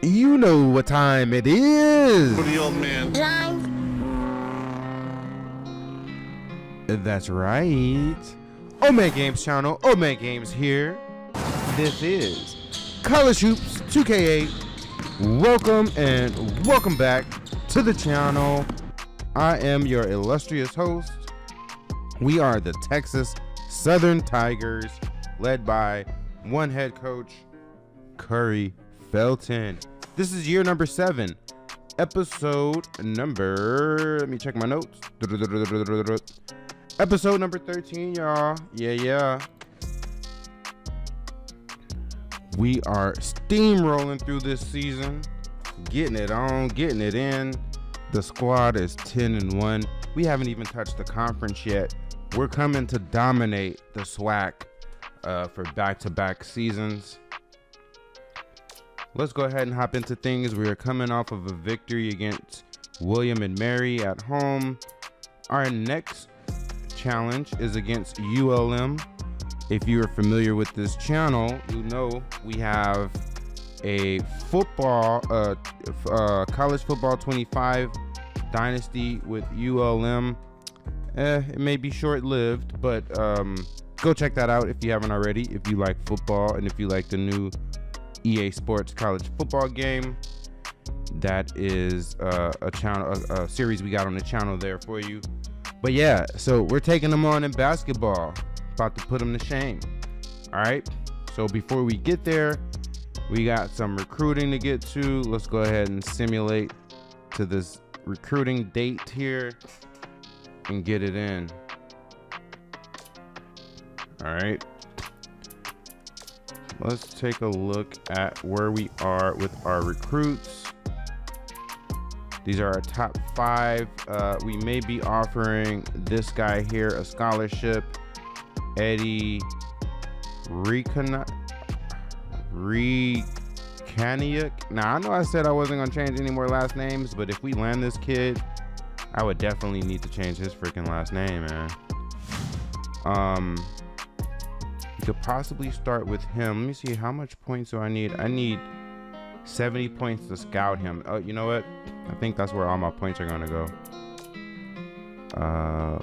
You know what time it is. For the old man. That's right. Omega Games channel, Omega Games here. This is College Hoops 2K8. Welcome back to the channel. I am your illustrious host. We are the Texas Southern Tigers, led by one head coach, Curry Felton. This is year number 7, episode number, let me check my notes. Episode number 13, y'all. Yeah. We are steamrolling through this season, getting it on, getting it in. The squad is 10-1. We haven't even touched the conference yet. We're coming to dominate the SWAC for back-to-back seasons. Let's go ahead and hop into things. We are coming off of a victory against William and Mary at home. Our next challenge is against ULM. If you are familiar with this channel, you know we have a football, college football 25 dynasty with ULM. It may be short-lived, but go check that out if you haven't already. If you like football and if you like the new EA Sports college football game, that is a series we got on the channel there for you. But yeah, so we're taking them on in basketball, about to put them to shame. All right, so before we get there, we got some recruiting to get to. Let's go ahead and simulate to this recruiting date here and get it in. All right, let's take a look at where we are with our recruits. These are our top 5. We may be offering this guy here a scholarship, Eddie Recaniuk. Now, I know I said I wasn't going to change any more last names, but if we land this kid, I would definitely need to change his freaking last name, man. You could possibly start with him. Let me see, how much points do I need? I need 70 points to scout him. Oh, you know what? I think that's where all my points are going to go.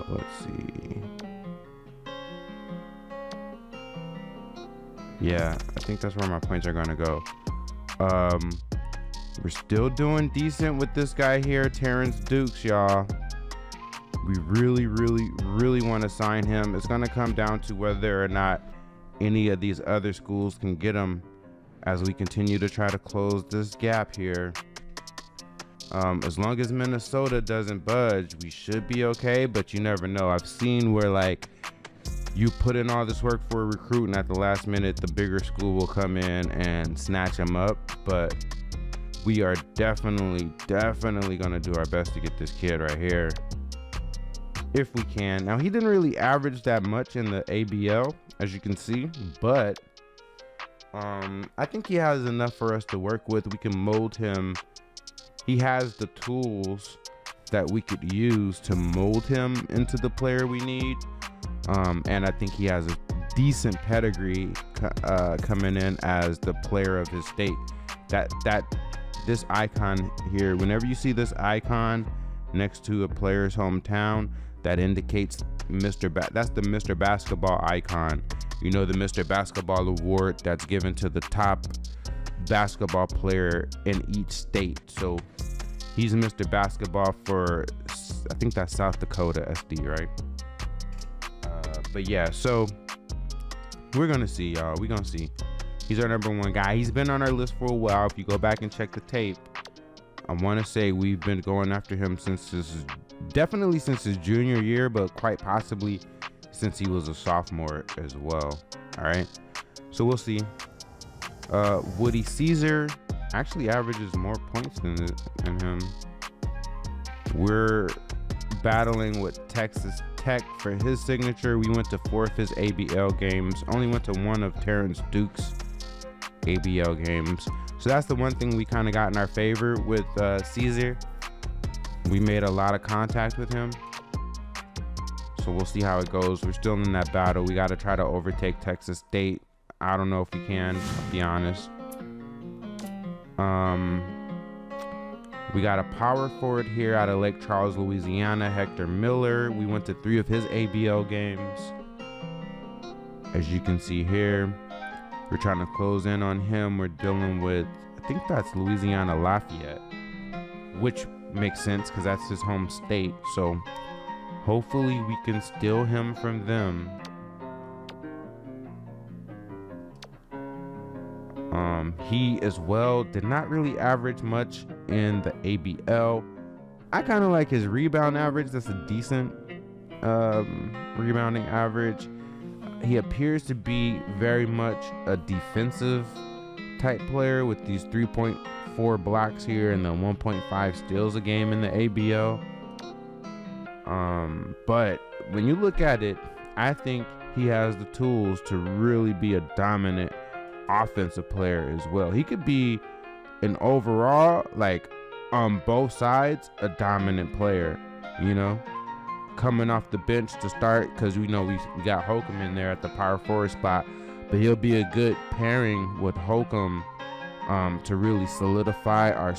Let's see. Yeah, I think that's where my points are going to go. We're still doing decent with this guy here, Terrence Dukes, y'all. We really want to sign him. It's going to come down to whether or not any of these other schools can get him as we continue to try to close this gap here. As long as Minnesota doesn't budge, we should be okay, but you never know. I've seen where, like, you put in all this work for a recruit and at the last minute the bigger school will come in and snatch him up. But we are definitely gonna do our best to get this kid right here if we can. Now, he didn't really average that much in the ABL, as you can see, but I think he has enough for us to work with. We can mold him. He has the tools that we could use to mold him into the player we need. And I think he has a decent pedigree coming in as the player of his state. This icon here, whenever you see this icon next to a player's hometown, that indicates that's the Mr. Basketball icon. You know, the Mr. Basketball award that's given to the top basketball player in each state. So he's Mr. Basketball for, I think that's South Dakota SD, right? But yeah, so we're gonna see, y'all. We're gonna see. He's our number 1 guy. He's been on our list for a while. If you go back and check the tape, I want to say we've been going after him definitely since his junior year, but quite possibly since he was a sophomore as well. All right, so we'll see. Woody Caesar actually averages more points than him. We're battling with Texas Tech for his signature. We went to 4 of his ABL games, only went to 1 of Terrence Dukes' ABL games. So that's the one thing we kind of got in our favor with Caesar. We made a lot of contact with him. So we'll see how it goes. We're still in that battle. We got to try to overtake Texas State. I don't know if we can, I'll be honest. We got a power forward here out of Lake Charles, Louisiana, Hector Miller. We went to 3 of his ABL games. As you can see here, we're trying to close in on him. We're dealing with, I think that's Louisiana Lafayette, which makes sense because that's his home state. So hopefully we can steal him from them. He as well did not really average much in the ABL. I kind of like his rebound average. That's a decent rebounding average. He appears to be very much a defensive type player with these 3.4 blocks here and the 1.5 steals a game in the ABL. But when you look at it, I think he has the tools to really be a dominant offensive player as well. He could be an overall, like on both sides, a dominant player, you know, coming off the bench to start, because we know we got Holcomb in there at the power forward spot, but he'll be a good pairing with Holcomb to really solidify our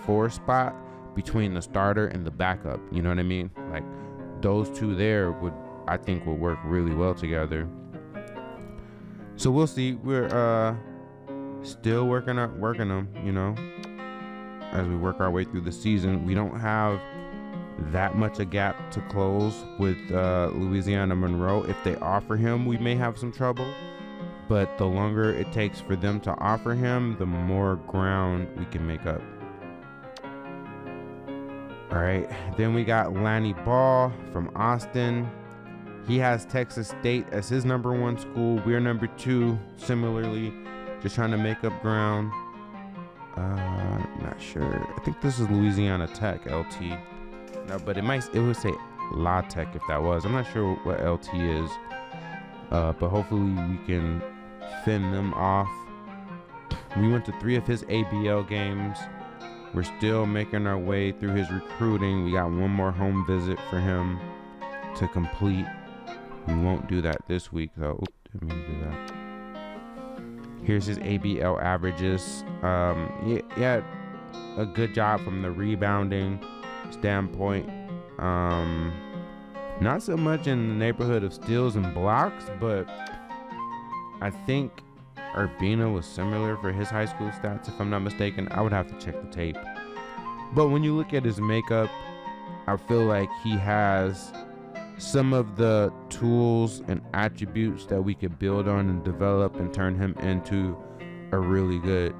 four spot between the starter and the backup. You know what I mean? Like those two there would, I think, would work really well together. So we'll see. We're still working them, you know, as we work our way through the season. We don't have that much a gap to close with Louisiana Monroe. If they offer him, we may have some trouble, but the longer it takes for them to offer him, the more ground we can make up. All right, then we got Lanny Ball from Austin. He has Texas State as his #1 school. We're #2, similarly, just trying to make up ground. Not sure. I think this is Louisiana Tech, LT. No, but it would say La Tech if that was. I'm not sure what LT is. But hopefully we can fend them off. We went to 3 of his ABL games. We're still making our way through his recruiting. We got one more home visit for him to complete. We won't do that this week though. Oops, didn't mean to do that. Here's his ABL averages. Yeah, a good job from the rebounding standpoint. Not so much in the neighborhood of steals and blocks, but I think Urbina was similar for his high school stats, if I'm not mistaken. I would have to check the tape. But when you look at his makeup, I feel like he has some of the tools and attributes that we could build on and develop and turn him into a really good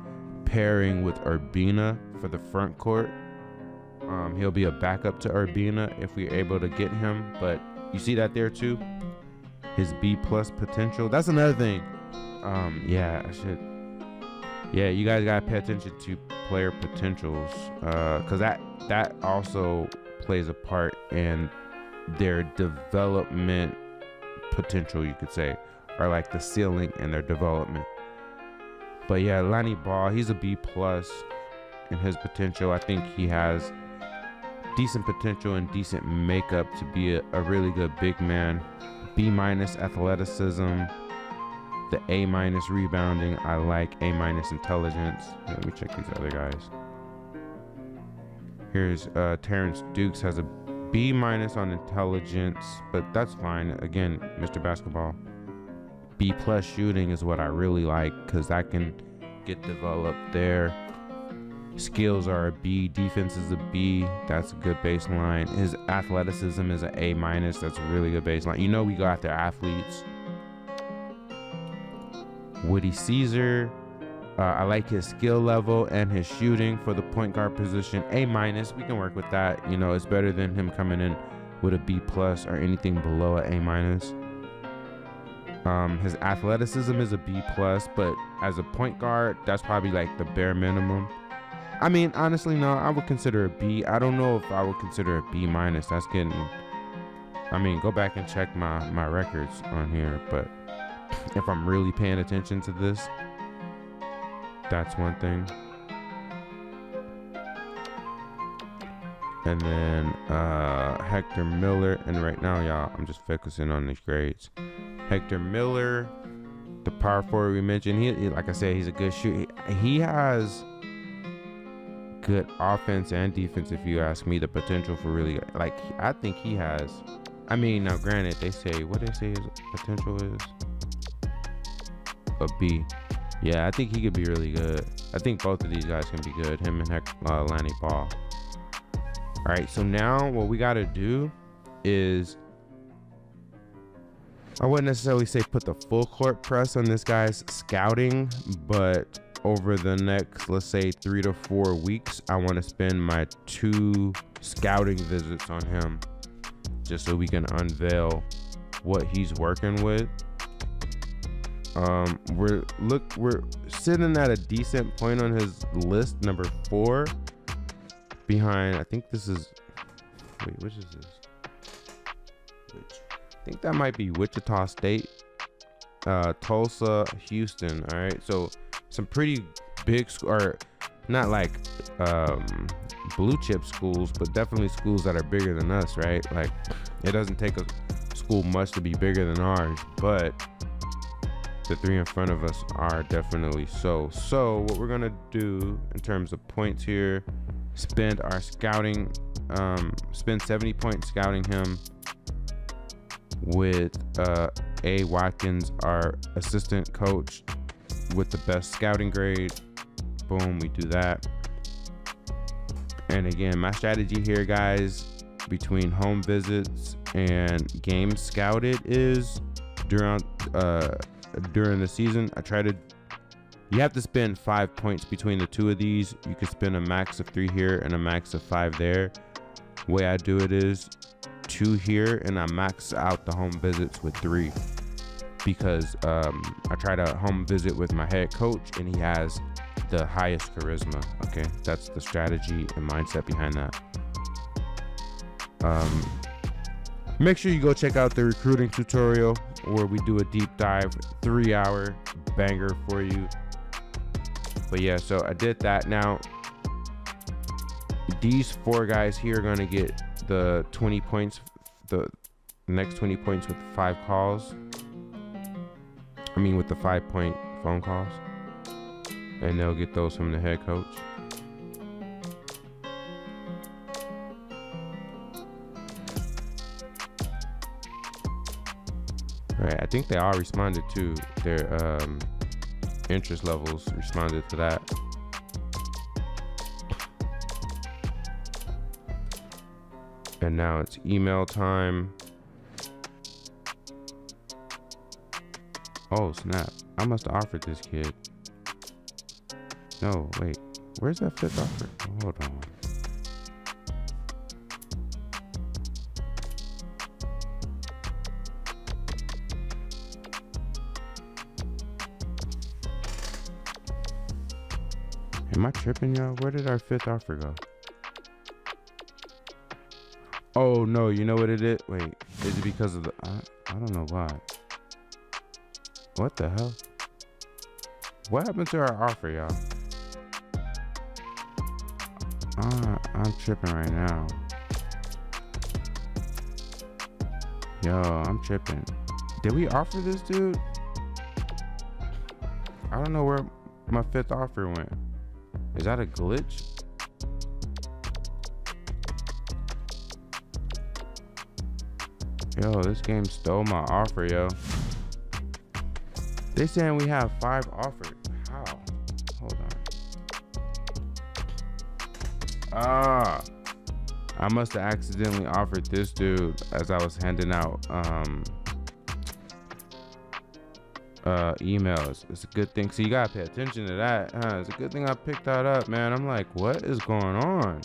pairing with Urbina for the front court. He'll be a backup to Urbina if we're able to get him, but you see that there too, his B+ potential. That's another thing. Yeah, you guys gotta pay attention to player potentials, because that also plays a part in their development potential, you could say, or like the ceiling in their development. But yeah, Lanny Ball, he's a B+ in his potential. I think he has decent potential and decent makeup to be a really good big man. B- athleticism, the A- rebounding. I like A- intelligence. Let me check these other guys. Here's Terrence Dukes, has a B- on intelligence, but that's fine. Again, Mr. Basketball. B+ shooting is what I really like, because that can get developed there. Skills are a B, defense is a B. That's a good baseline. His athleticism is an A-. That's a really good baseline. You know, we go after athletes. Woody Caesar, I like his skill level and his shooting for the point guard position. A-. We can work with that. You know, it's better than him coming in with a B+ or anything below an A-. His athleticism is a B+, but as a point guard, that's probably like the bare minimum. I mean, honestly, no, I would consider a B. I don't know if I would consider a B-. That's getting, I mean, go back and check my records on here, but if I'm really paying attention to this, that's one thing. And then Hector Miller, and right now, y'all, I'm just focusing on these grades. Hector Miller, the power forward we mentioned, he like I said, he's a good shooter. He has good offense and defense, if you ask me. The potential for really, like, I think he has. I mean, now granted, they say what they say his potential is a B. Yeah, I think he could be really good. I think both of these guys can be good. Him and Lanny Ball. All right, so now what we got to do is, I wouldn't necessarily say put the full court press on this guy's scouting, but over the next, let's say 3 to 4 weeks, I want to spend my 2 scouting visits on him, just so we can unveil what he's working with. We're sitting at a decent point on his list, number 4, behind, I think this is, wait, which is this? I think that might be Wichita State, Tulsa, Houston. All right, so some pretty big, or not like blue chip schools, but definitely schools that are bigger than us, right? Like, it doesn't take a school much to be bigger than ours, but the 3 in front of us are definitely so. So what we're gonna do in terms of points here, spend our scouting, spend 70 points scouting him with A. Watkins, our assistant coach, with the best scouting grade. Boom, we do that. And again, my strategy here, guys, between home visits and games scouted is during the season, you have to spend 5 points between the 2 of these. You could spend a max of 3 here and a max of 5 there. Way I do it is 2 here, and I max out the home visits with 3, because I try to home visit with my head coach, and he has the highest charisma. Okay, that's the strategy and mindset behind that. Make sure you go check out the recruiting tutorial where we do a deep dive, 3-hour banger for you. But yeah, so I did that. Now these 4 guys here are going to get the 20 points, the next 20 points with 5 calls. I mean, with the 5-point phone calls, and they'll get those from the head coach. All right, I think they all responded to their interest levels, responded to that. And now it's email time. Oh snap, I must have offered this kid. No, wait, where's that 5th offer? Oh, hold on. Am I tripping, y'all? Where did our 5th offer go? Oh no, you know what it is? Wait, is it because of the, I don't know why. What the hell? What happened to our offer, y'all? I'm tripping right now. Yo, I'm tripping. Did we offer this dude? I don't know where my 5th offer went. Is that a glitch? Yo, this game stole my offer, yo. They saying we have 5 offered. How? Hold on. I must have accidentally offered this dude as I was handing out emails. It's a good thing. So you gotta pay attention to that, huh? It's a good thing I picked that up, man. I'm like, what is going on?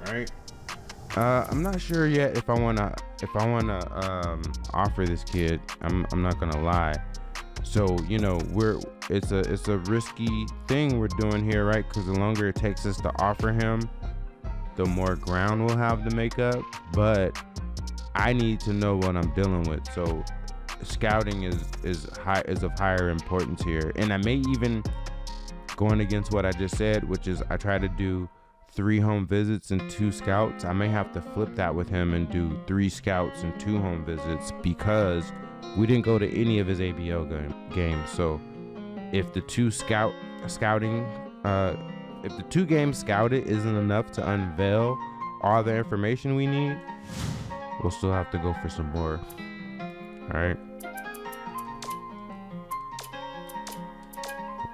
All right. I'm not sure yet if I wanna offer this kid. I'm not gonna lie. So you know, it's a risky thing we're doing here, right? Because the longer it takes us to offer him, the more ground we'll have to make up. But I need to know what I'm dealing with. So scouting is of higher importance here. And I may even, going against what I just said, which is I try to do 3 home visits and 2 scouts. I may have to flip that with him and do 3 scouts and 2 home visits, because we didn't go to any of his ABL games. So if the 2 scout scouting, if the 2 games scouted isn't enough to unveil all the information we need, we'll still have to go for some more. All right.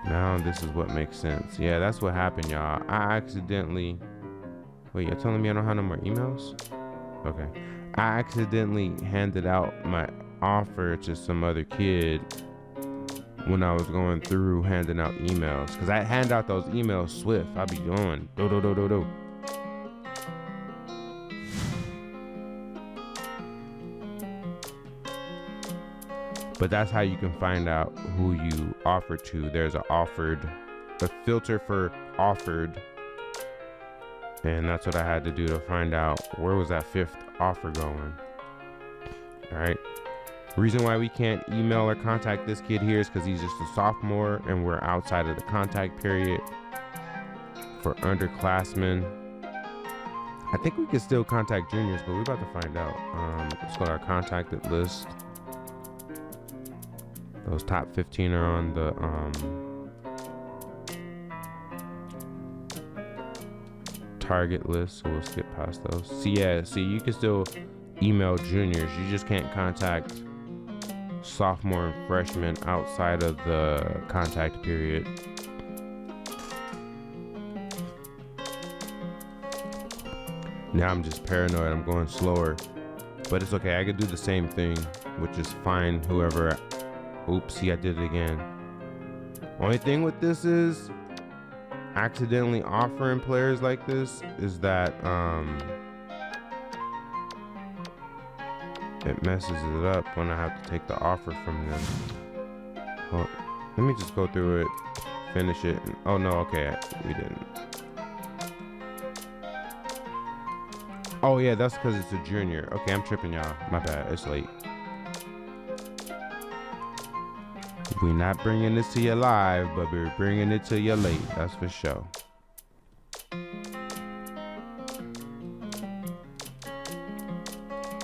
Now this is what makes sense. Yeah, that's what happened, y'all. I accidentally... Wait, you're telling me I don't have no more emails? Okay. I accidentally handed out my offer to some other kid when I was going through handing out emails. Because I hand out those emails swift. I'll be going do. But that's how you can find out who you offer to. There's a filter for offered. And that's what I had to do to find out where was that 5th offer going. All right. Reason why we can't email or contact this kid here is because he's just a sophomore and we're outside of the contact period. For underclassmen, I think we can still contact juniors, but we're about to find out. Let's go to our contacted list. Those top 15 are on the target list, so we'll skip past those. See, you can still email juniors. You just can't contact sophomore and freshmen outside of the contact period. Now I'm just paranoid. I'm going slower, but it's okay. I could do the same thing, which is find whoever. Oopsie, I did it again. Only thing with this is accidentally offering players like this is that it messes it up when I have to take the offer from them. Well, let me just go through it, finish it. Oh no, okay, we didn't. Oh yeah, that's because it's a junior. Okay, I'm tripping, y'all. My bad, it's late. We're not bringing this to you live, but we're bringing it to you late. That's for sure.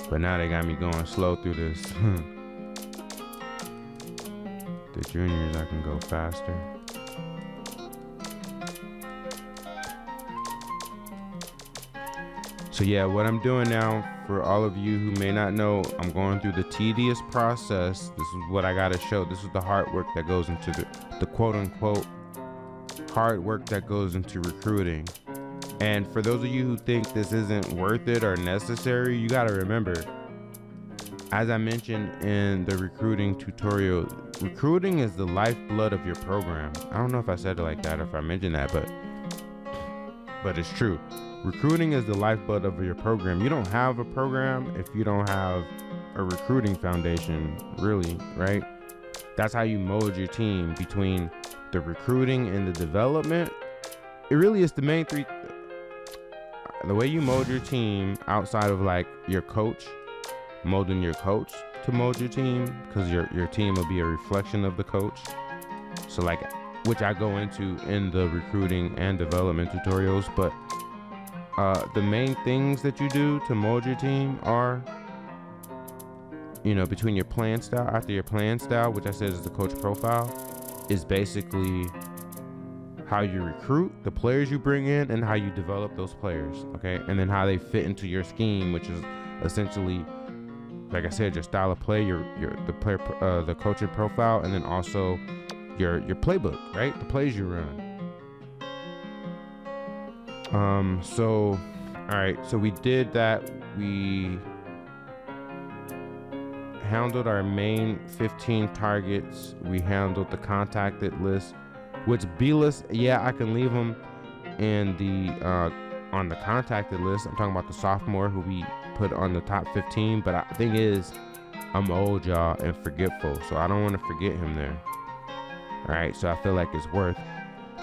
But now they got me going slow through this. The juniors, I can go faster. So yeah, what I'm doing now, for all of you who may not know, I'm going through the tedious process. This is what I gotta show. This is the hard work that goes into the quote unquote hard work that goes into recruiting. And for those of you who think this isn't worth it or necessary, you gotta remember, as I mentioned in the recruiting tutorial, recruiting is the lifeblood of your program. I don't know if I said it like that or if I mentioned that, but it's true. Recruiting is the lifeblood of your program. You don't have a program if you don't have a recruiting foundation, really, right? That's how you mold your team between the recruiting and the development. It really is the main three. The way you mold your team outside of like your coach, molding your coach to mold your team, because your team will be a reflection of the coach. So like, which I go into in the recruiting and development tutorials, but the main things that you do to mold your team are, you know, between your plan style, after your plan style, which I said is the coach profile, is basically how you recruit the players you bring in and how you develop those players, okay? And then how they fit into your scheme, which is essentially, like I said, your style of play, the player, the coaching profile, and then also your playbook, right? The plays you run. So, all right, so we did that. We handled our main 15 targets. We handled the contacted list, which B list, yeah, I can leave them in the on the contacted list. I'm talking about the sophomore who we put on the top 15, but the thing is, I'm old, y'all, and forgetful, so I don't want to forget him there. All right, so I feel like it's worth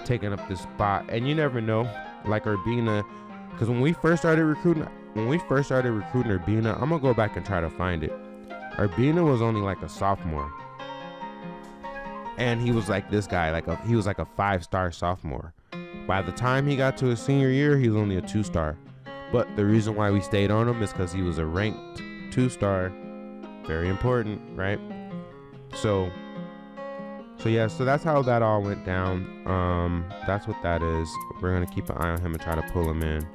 taking up this spot. And you never know, like Urbina, because when we first started recruiting Urbina, I'm gonna go back and try to find it. Urbina was only like a sophomore, and he was like this guy, he was like a 5-star sophomore. By the time he got to his senior year, he was only a 2-star. But the reason why we stayed on him is because he was a ranked 2-star. Very important, right? So So yeah, so that's how that all went down. That's what that is. We're gonna keep an eye on him and try to pull him in.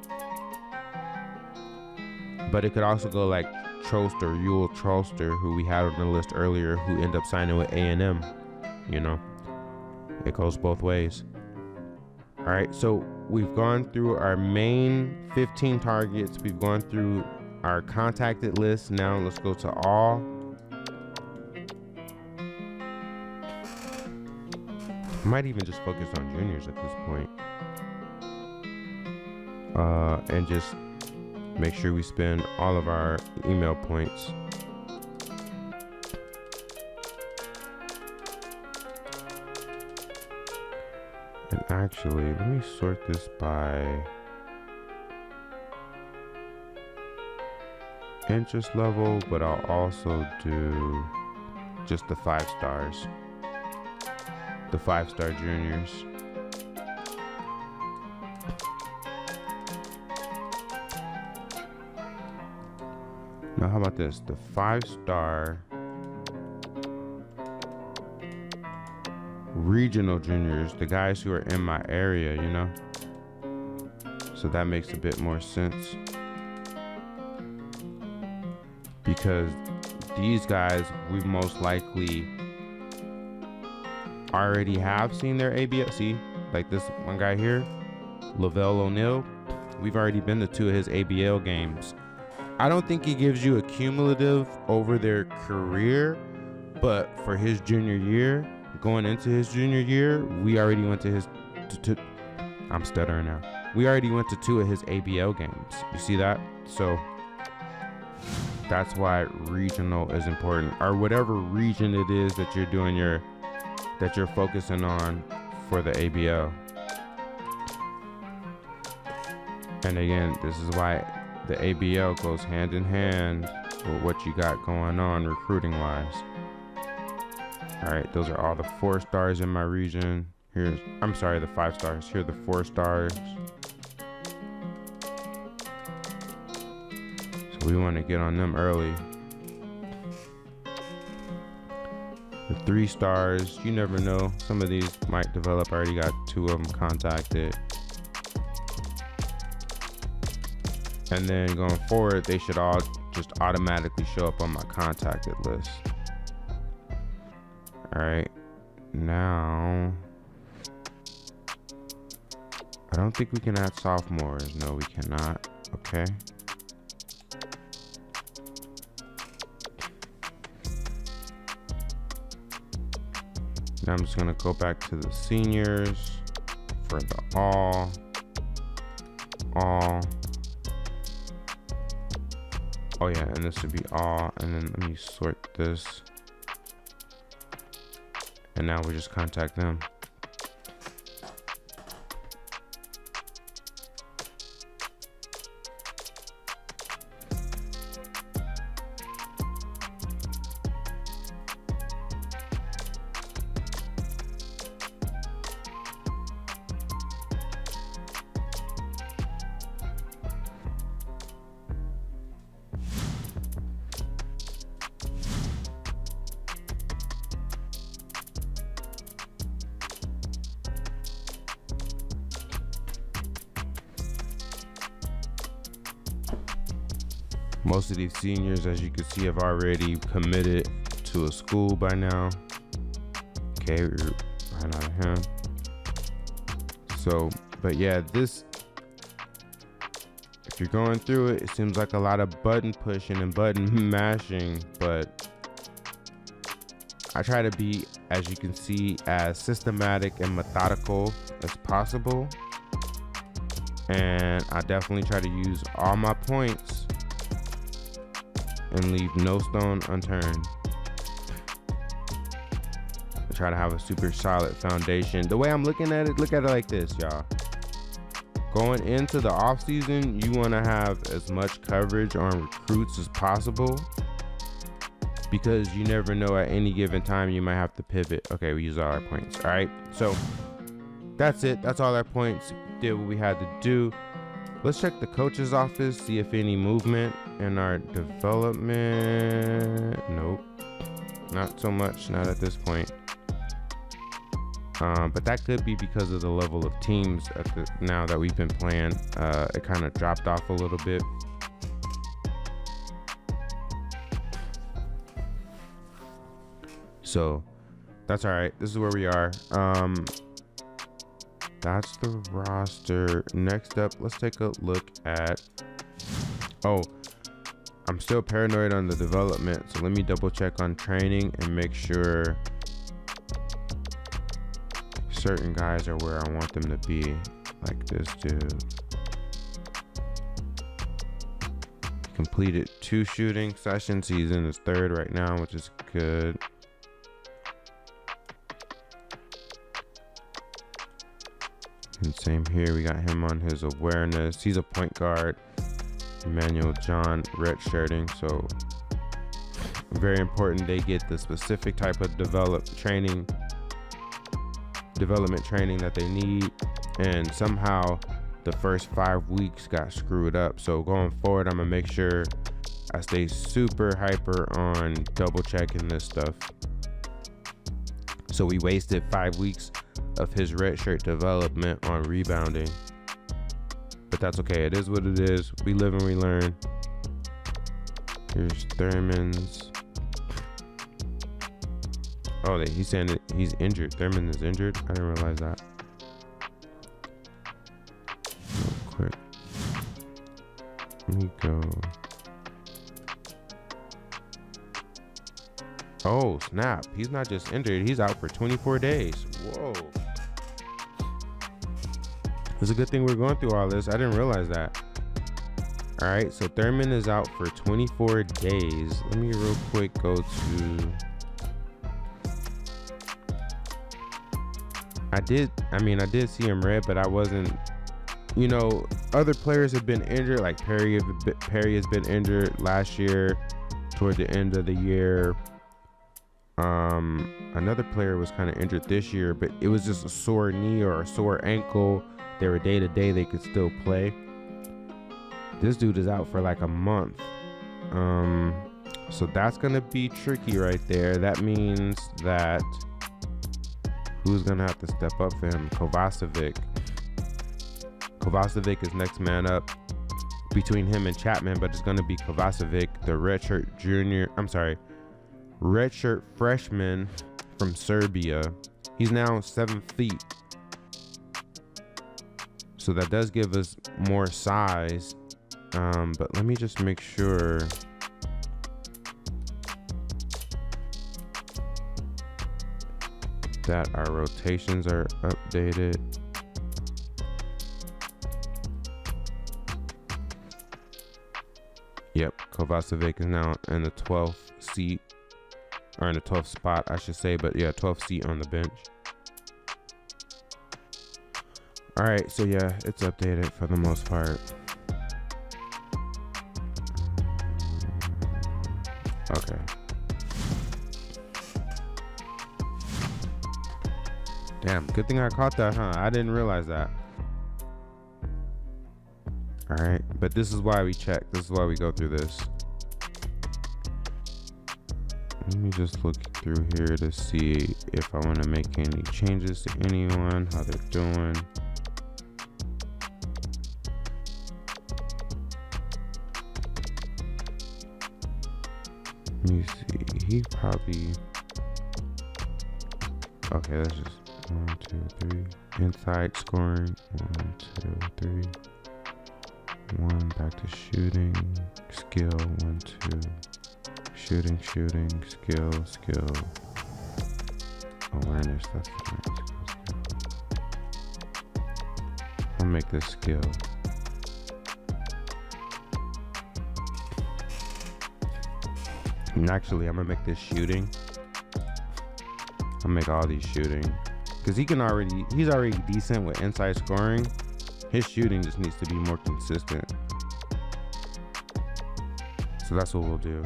But it could also go like Troster, Ewell Troster, who we had on the list earlier, who ended up signing with A&M. You know, it goes both ways. All right, so we've gone through our main 15 targets. We've gone through our contacted list. Now let's go to all. I might even just focus on juniors at this point. And just make sure we spend all of our email points. And actually, let me sort this by interest level, but I'll also do just the 5 stars. The 5-star juniors. Now, how about this? The 5-star regional juniors, the guys who are in my area, you know? So that makes a bit more sense. Because these guys, we most likely already have seen their ABL. See, like this one guy here, Lavelle O'Neal, we've already been to 2 of his ABL games. I don't think he gives you a cumulative over their career, but for his junior year, going into his junior year, we already went to his, I'm stuttering now. We already went to 2 of his ABL games. You see that? So that's why regional is important, or whatever region it is that you're doing that you're focusing on for the ABL. And again, this is why the ABL goes hand in hand with what you got going on recruiting wise. All right, those are all the 4 stars in my region. I'm sorry, the 5 stars. Here are the 4 stars. So we want to get on them early. The 3 stars, you never know. Some of these might develop. I already got 2 of them contacted. And then going forward, they should all just automatically show up on my contacted list. All right, now, I don't think we can add sophomores. No, we cannot. Okay. Now I'm just gonna go back to the seniors for the all. Oh yeah, and this would be all. And then let me sort this. And now we just contact them. Most of these seniors, as you can see, have already committed to a school by now. Okay, we're right out of him. So, but yeah, this, if you're going through it, it seems like a lot of button pushing and button mashing, but I try to be, as you can see, as systematic and methodical as possible. And I definitely try to use all my points and leave no stone unturned. I try to have a super solid foundation. The way I'm looking at it, look at it like this, y'all. Going into the off season, you want to have as much coverage on recruits as possible, because you never know, at any given time you might have to pivot. Okay, we use all our points. All right, so that's it. That's all our points. Did what we had to do. Let's check the coach's office, see if any movement in our development. Nope, not so much, not at this point. But that could be because of the level of teams now that we've been playing. It kind of dropped off a little bit. So that's all right. This is where we are. That's the roster. Next up, let's take a look at, oh, I'm still paranoid on the development, so let me double check on training and make sure certain guys are where I want them to be, like this dude. Completed 2 shooting sessions. He's in his 3rd right now, which is good. And same here, we got him on his awareness. He's a point guard. Emmanuel John redshirting, so very important they get the specific type of development training that they need. And somehow the first 5 weeks got screwed up, so going forward I'm gonna make sure I stay super hyper on double checking this stuff. So we wasted 5 weeks of his redshirt development on rebounding, but that's okay. It is what it is. We live and we learn. Here's Thurman's. Oh, he's saying that he's injured. Thurman is injured. I didn't realize that. Real quick, let me go. Oh snap, he's not just injured, he's out for 24 days. Whoa. It's a good thing we're going through all this. I didn't realize that. All right, so Thurman is out for 24 days. Let me real quick go to, I did see him red, but I wasn't, you know, other players have been injured, like Perry has been injured last year toward the end of the year. Another player was kind of injured this year, but it was just a sore knee or a sore ankle. They were day to day, they could still play. This dude is out for like a month. So that's gonna be tricky right there. That means that who's gonna have to step up for him? Kovacevic. Kovacevic is next man up between him and Chapman, but it's gonna be Kovacevic, the redshirt freshman from Serbia. He's now 7 feet. So that does give us more size. But let me just make sure that our rotations are updated. Yep, Kovacevic is now in the 12th seat, or in the 12th spot, I should say, but yeah, 12th seat on the bench. All right, so yeah, it's updated for the most part. Okay. Damn, good thing I caught that, huh? I didn't realize that. All right, but this is why we check. This is why we go through this. Let me just look through here to see if I want to make any changes to anyone, how they're doing. Let me see. He probably. Okay, that's just 1, 2, 3. Inside scoring. 1, 2, 3. 1 back to shooting. Skill. 1, 2. Shooting, skill. Awareness. That's the skill. I'll make this skill. And actually, I'm gonna make this shooting. I'll make all these shooting, because he's already decent with inside scoring. His shooting just needs to be more consistent. So that's what we'll do.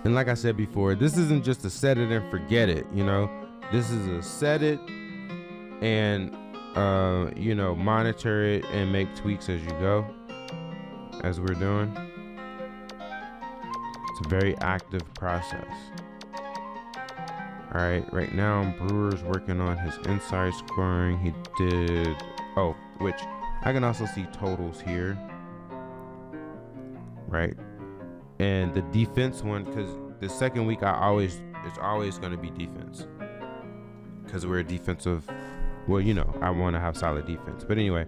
And like I said before, this isn't just a set it and forget it, you know. This is a set it and you know, monitor it and make tweaks as you go, as we're doing. It's a very active process. All right, right now Brewer's working on his inside scoring. He did, oh, which I can also see totals here, right? And the defense one, because the second week it's always going to be defense, because we're a defensive, well, you know, I want to have solid defense. But anyway,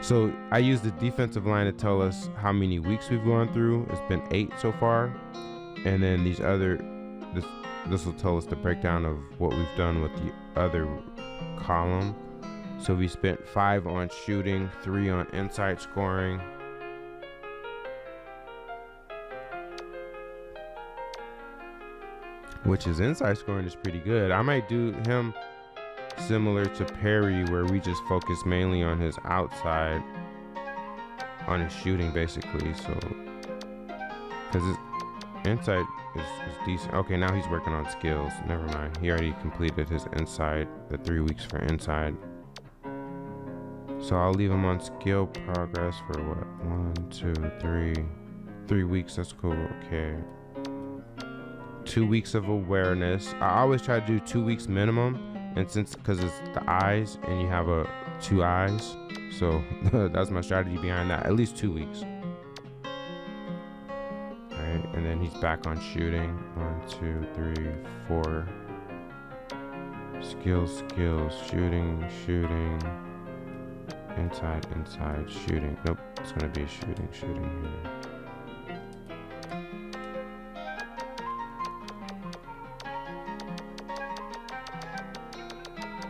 so I use the defensive line to tell us how many weeks we've gone through. It's been 8 so far, and then this will tell us the breakdown of what we've done with the other column. So we spent 5 on shooting, 3 on inside scoring, which his inside scoring is pretty good. I might do him similar to Perry, where we just focus mainly on his outside, on his shooting basically. So because his inside is decent. Okay, now he's working on skills. Never mind, he already completed his inside, the 3 weeks for inside. So I'll leave him on skill progress for what, 1, 2, 3 weeks. That's cool. Okay, 2 weeks of awareness. I always try to do 2 weeks minimum, and since because it's the eyes and you have 2 eyes, so that's my strategy behind that. At least 2 weeks. All right, and then he's back on shooting. 1, 2, 3, 4. Skills, shooting. Inside, shooting. Nope, it's gonna be shooting here.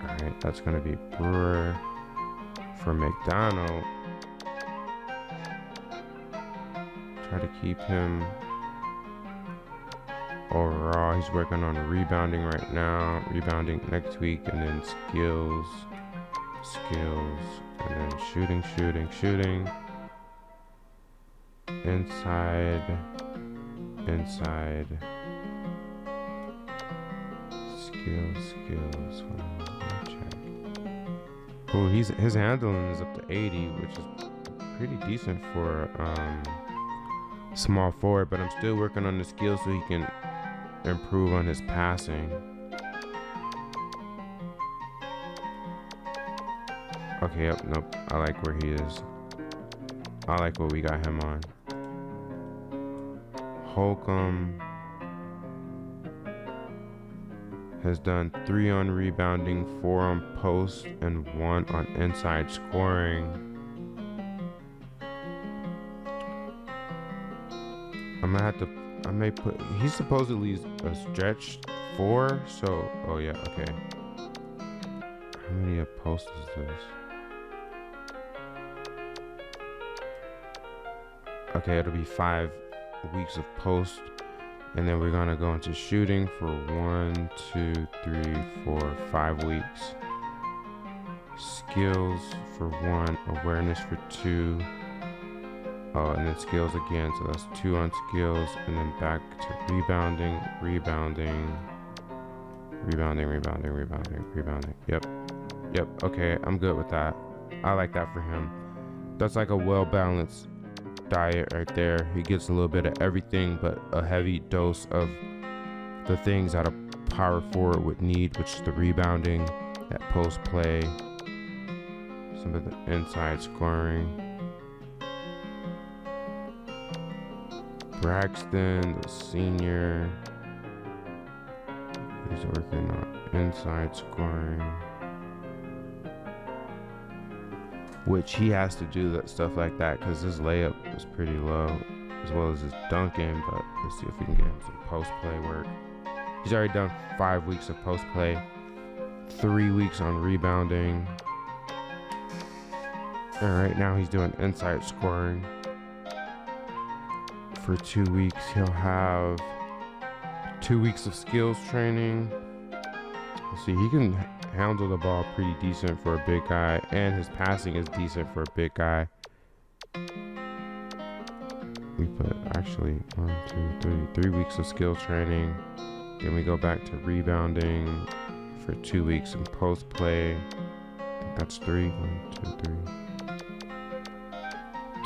Alright, that's gonna be Brewer. For McDonald, try to keep him overall. He's working on rebounding right now, rebounding next week, and then skills, and then shooting, inside, skills. Let me check. Oh, his handling is up to 80, which is pretty decent for small forward, but I'm still working on the skills so he can improve on his passing. Okay, yep, nope, I like where he is. I like what we got him on. Holcomb has done 3 on rebounding, 4 on post, and 1 on inside scoring. I may put, he's supposedly a stretch 4, so, oh yeah, okay. How many posts is this? Okay, it'll be 5 weeks of post, and then we're gonna go into shooting for 1, 2, 3, 4, 5 weeks. Skills for 1, awareness for 2. Oh, and then skills again, so that's 2 on skills, and then back to rebounding. Yep, okay, I'm good with that. I like that for him. That's like a well-balanced diet right there. He gets a little bit of everything, but a heavy dose of the things that a power forward would need, which is the rebounding, that post play, some of the inside scoring. Braxton, the senior, he's working on inside scoring, which he has to do that stuff like that because his layup is pretty low, as well as his dunking. But let's see if we can get him some post play work. He's already done 5 weeks of post play, 3 weeks on rebounding. All right, now he's doing inside scoring. For 2 weeks, he'll have 2 weeks of skills training. Let's see, he can handle the ball pretty decent for a big guy, and his passing is decent for a big guy. We put actually 3 weeks of skills training. Then we go back to rebounding for 2 weeks in post play. I think that's 3. 1, 2, 3.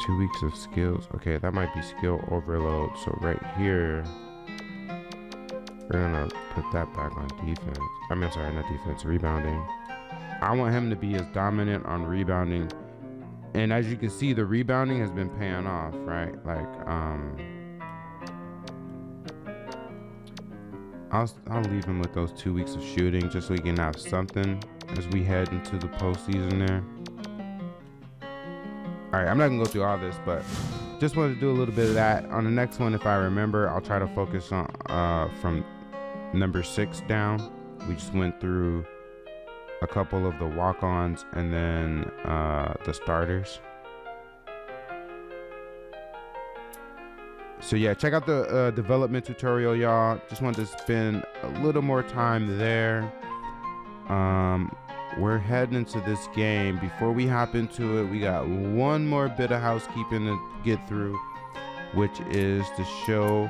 2 weeks of skills. Okay, that might be skill overload. So right here, We're gonna put that back on defense. I mean, sorry, not defense, rebounding. I want him to be as dominant on rebounding. And as you can see, the rebounding has been paying off, right? Like, I'll leave him with those 2 weeks of shooting just so he can have something as we head into the postseason there. All right, I'm not gonna go through all this, but just wanted to do a little bit of that. On the next one, if I remember, I'll try to focus on from number 6 down. We just went through a couple of the walk-ons and then the starters. So yeah, check out the development tutorial, y'all. Just wanted to spend a little more time there. We're heading into this game. Before we hop into it, we got one more bit of housekeeping to get through, which is to show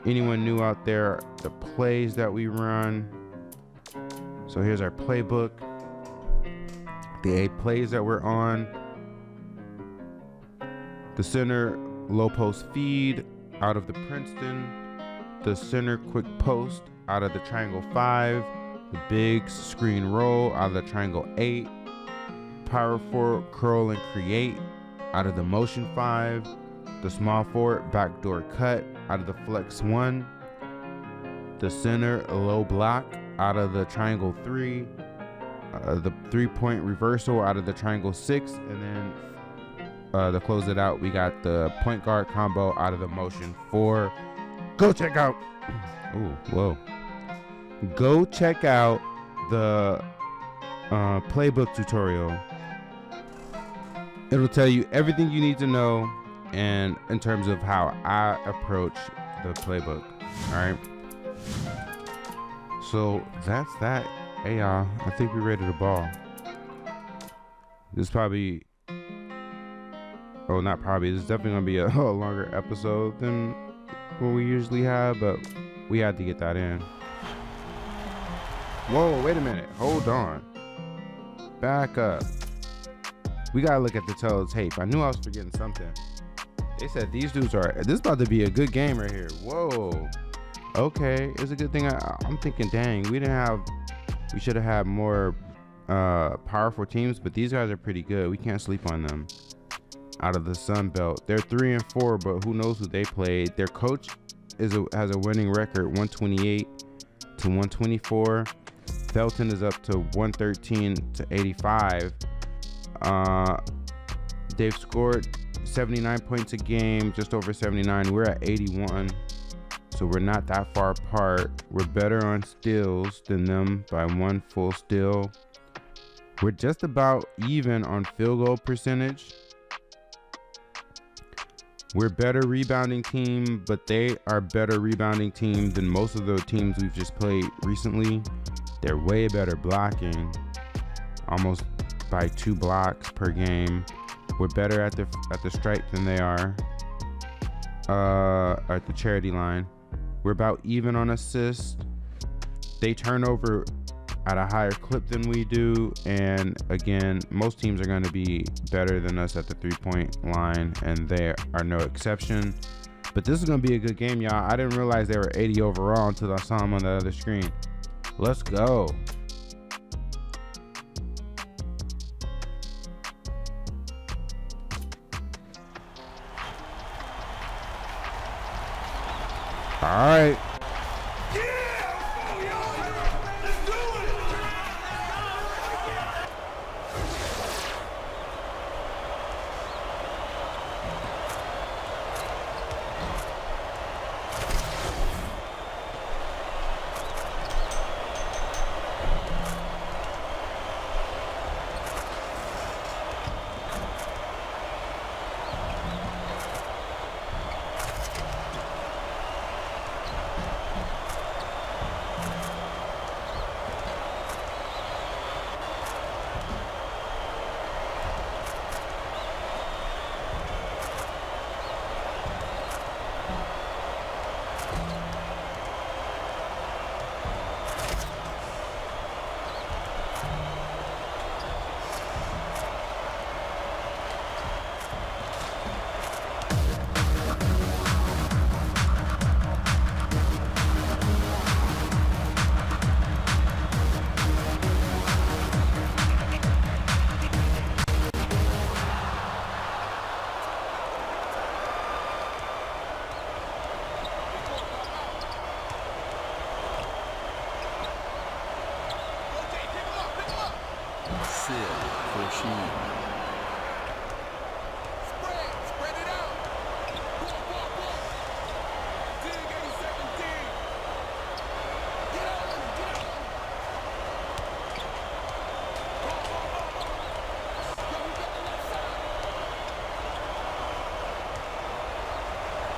anyone new out there the plays that we run. So here's our playbook, the 8 plays that we're on. The center low post feed out of the Princeton, the center quick post out of the triangle 5, the big screen roll out of the triangle 8, power forward curl and create out of the motion 5, the small forward backdoor cut out of the flex 1, the center low block out of the triangle 3, the 3-point reversal out of the triangle 6, and then to close it out, we got the point guard combo out of the motion 4. Go check out. Ooh, whoa. Go check out the playbook tutorial. It'll tell you everything you need to know, and in terms of how I approach the playbook. All right. So that's that. Hey y'all, I think we're ready to ball. This probably. Oh, not probably. This is definitely gonna be a longer episode than what we usually have, but we had to get that in. Whoa, wait a minute. Hold on. Back up. We gotta look at the tape. I knew I was forgetting something. They said these dudes are. This is about to be a good game right here. Whoa. Okay, it's a good thing. I'm thinking, dang, we should have had more powerful teams, but these guys are pretty good. We can't sleep on them. Out of the Sun Belt, they're 3-4, but who knows who they played. Their coach has a winning record, 128 to 124. Felton is up to 113 to 85. They've scored 79 points a game, just over 79. We're at 81, so we're not that far apart. We're better on steals than them by 1 full steal. We're just about even on field goal percentage. We're better rebounding team, but they are better rebounding team than most of the teams we've just played recently. They're way better blocking, almost by 2 blocks per game. We're better at the stripe than they are at the charity line. We're about even on assists. They turn over at a higher clip than we do, and again, most teams are going to be better than us at the 3-point line, and they are no exception. But this is going to be a good game, y'all. I didn't realize they were 80 overall until I saw them on the other screen. Let's go. All right. sill for sheen. Spread it out. Walk. Dig 87, dig. Get out. Yo, we got the left side.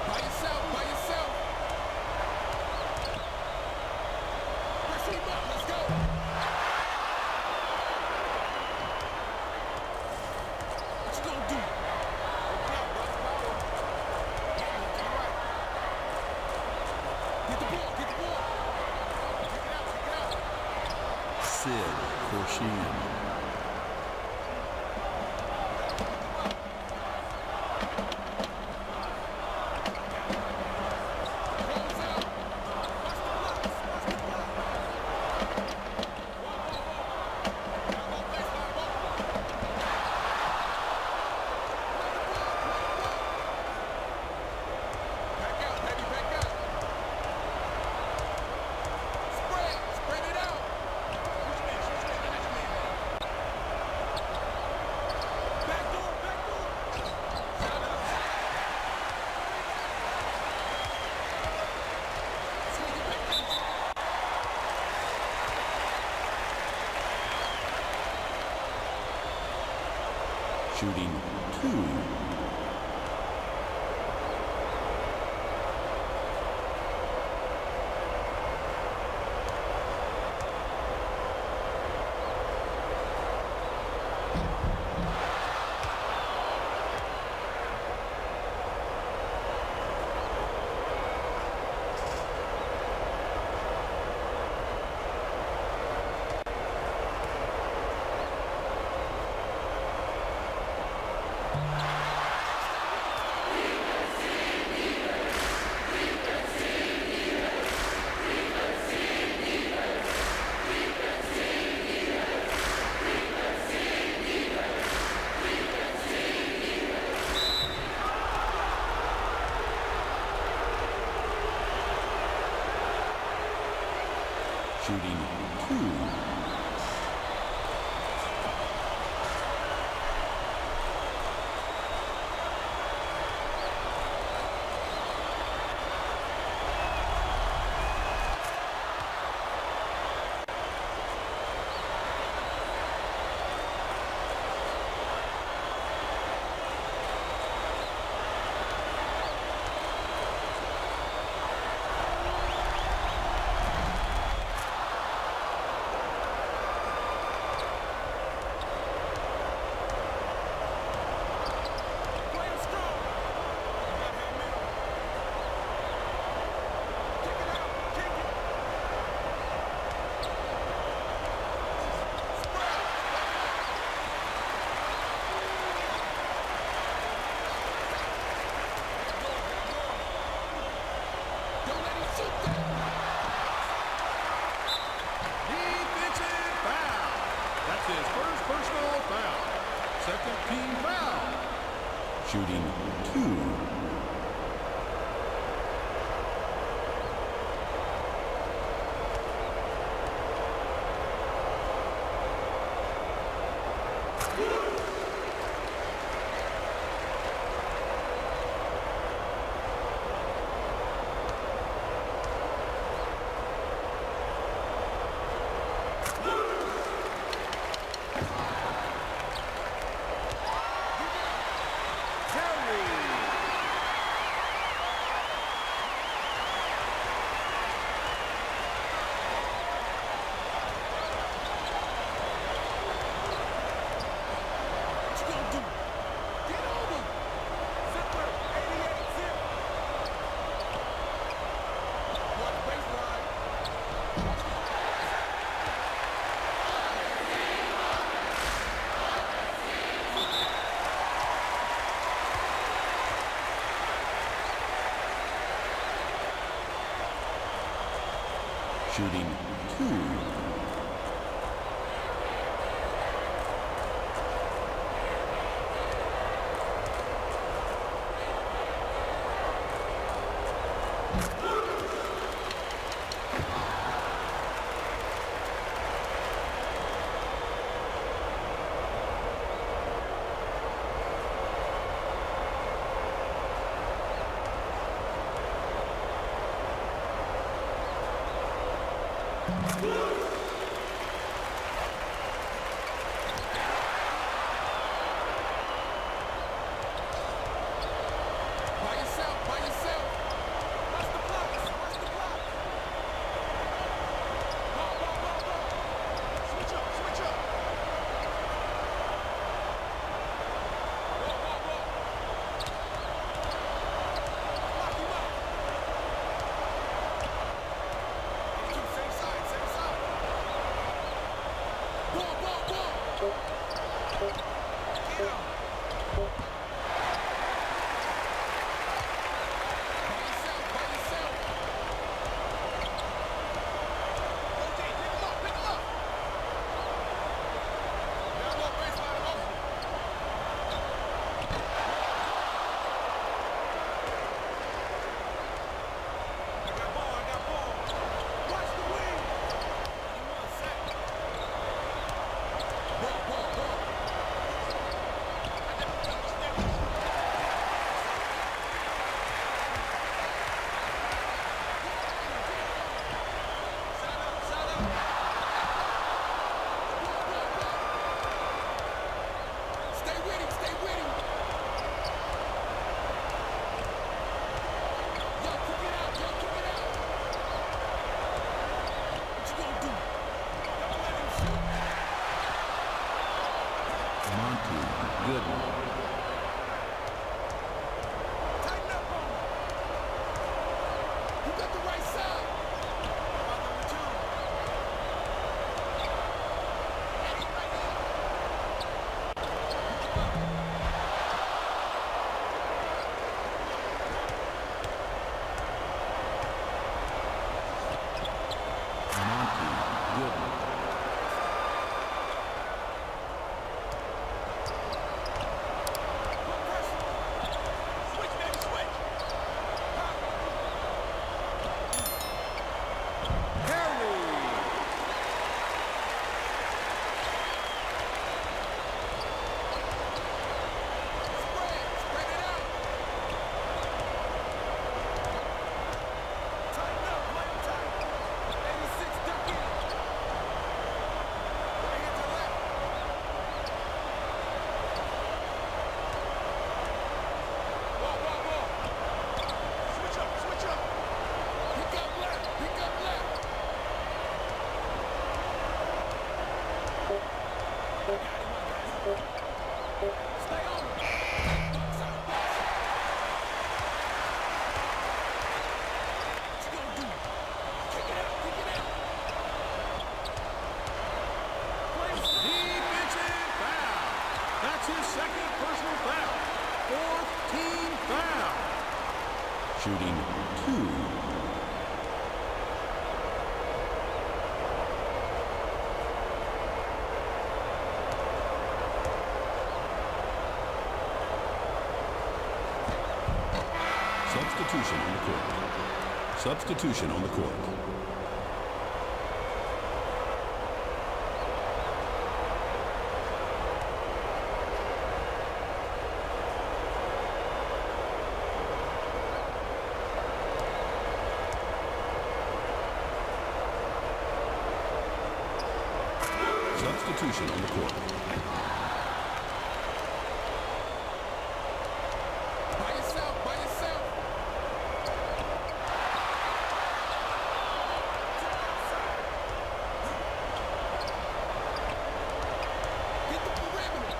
By yourself. Press him up, let's go. What you gonna do? Open up, bro. Power. Yeah, to the right. Get the ball. Kick it out. Sill for sheen. Close out. Watch the blocks. Now go baseline, ball. Back out, baby, back out. Spread it out. Back door. Shout out. Swing it back out. Shooting 2. Shooting 2. Play him strong. You gotta have middle. Kick it out. Kick it. Spread. Don't let him shoot that. Defensive foul. That's his first personal foul. Second team foul. Shooting 2. What you gonna do? Get over. Zipper. 88 zip. Watch baseline. Watch the Shooting 2. Shooting 2. Substitution on the court. Substitution on the court. Substitution on the court. By yourself, by yourself. Get the perimeter.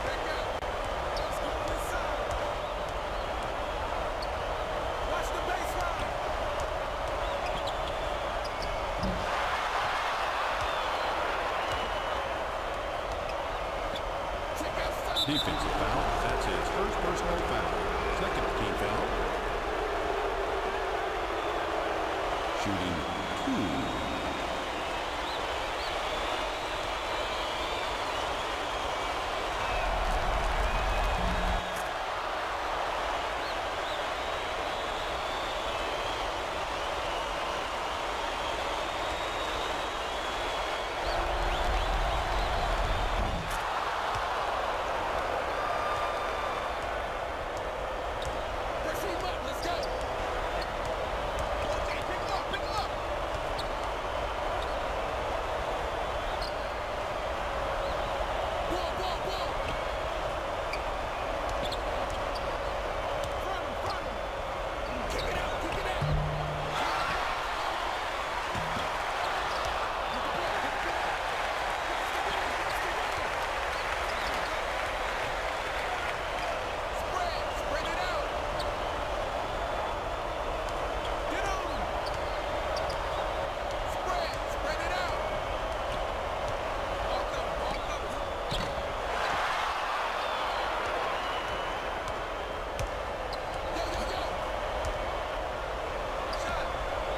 Back out. Let's go inside. Watch the baseline. Check out something. Defensive foul. That's his first personal foul. Second team foul. Shooting 2. Press him up. Let's go. Okay, pick him up.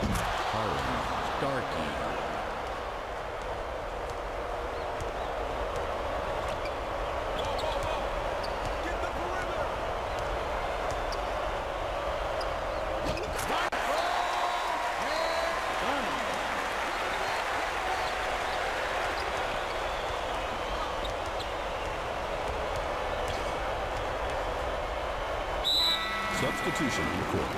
Orange, Darky. Get the perimeter. Substitution on the court.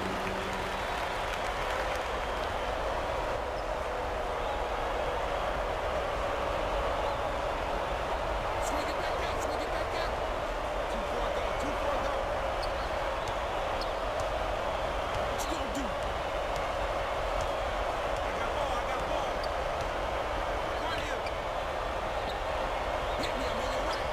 Swing it back out. Swing it back out. 2-4 go. 2-4 go. What you gonna do? I got ball. I got ball. Right here. Hit me. I'm on your right.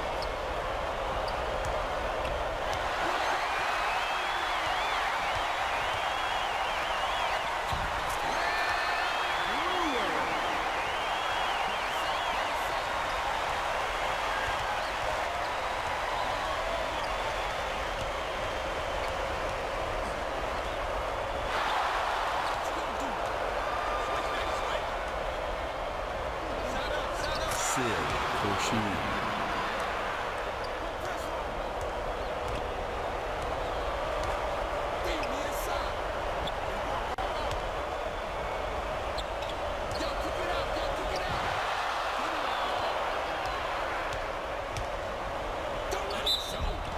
Sill for shooting.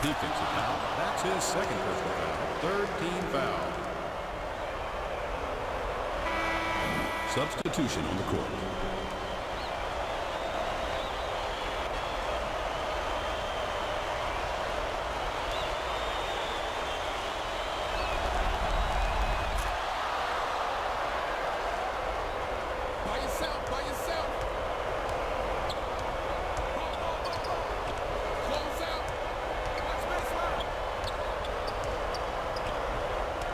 Defensive foul. That's his second personal foul. Third team foul. Substitution on the court. By yourself, by yourself. Close out. Watch baseline.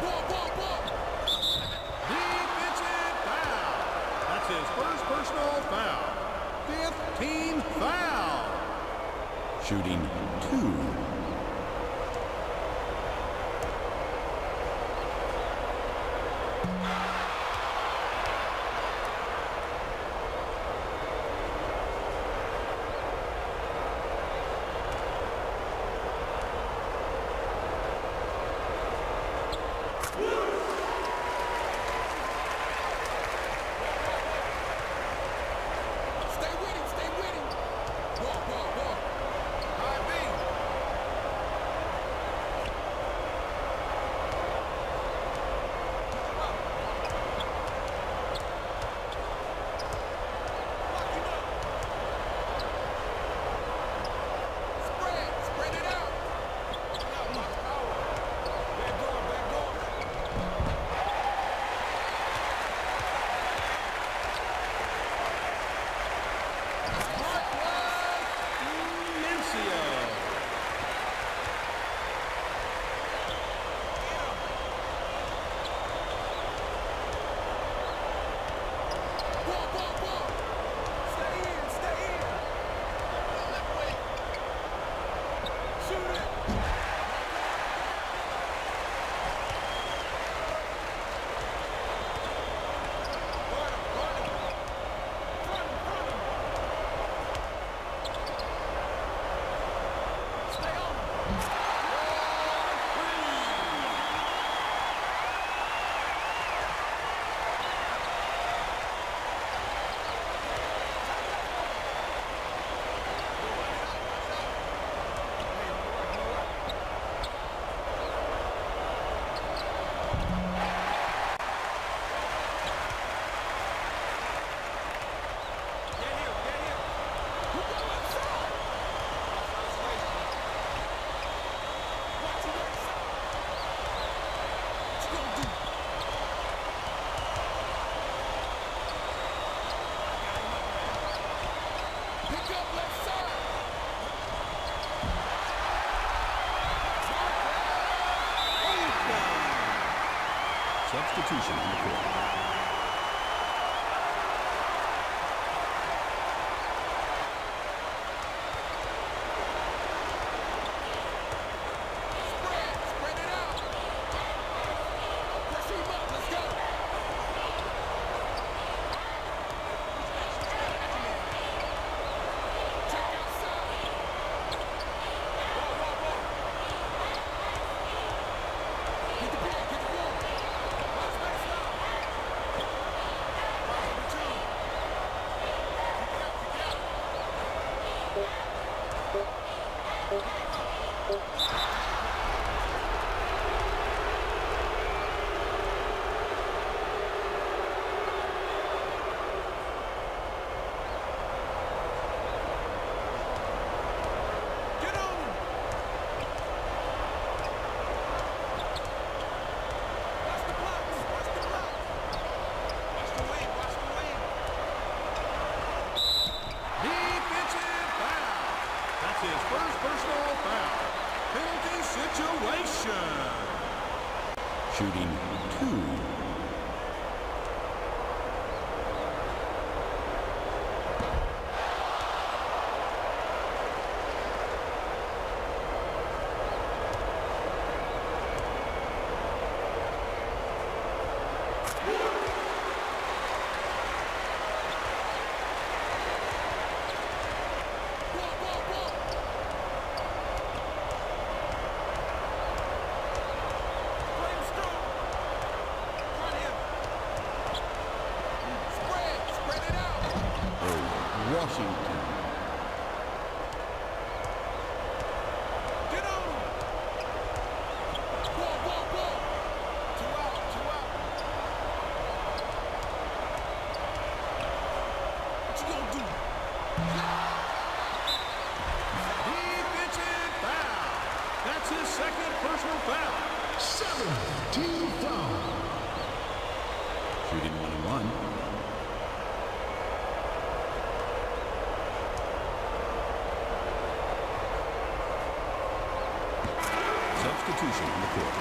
Ball. Defensive foul. That's his first personal foul. 5th team foul. Shooting 2. Stay with him, stay with him. Ball. High B. Spread it out. Back door. Ball. Stay in. Shoot it. Run him. Stay on him. Get here. Who go outside? Watch your outside. What you gonna do? Pick up left side. Substitution on the court. Spread it out. Press him up. Let's go. Shooting 2. Washington. Get on him. Ball, ball, ball. 2 out, 2 out. What you gonna do? Defensive foul. That's his second personal foul. 7-team foul. Shooting 1 and 1. Substitution on the court.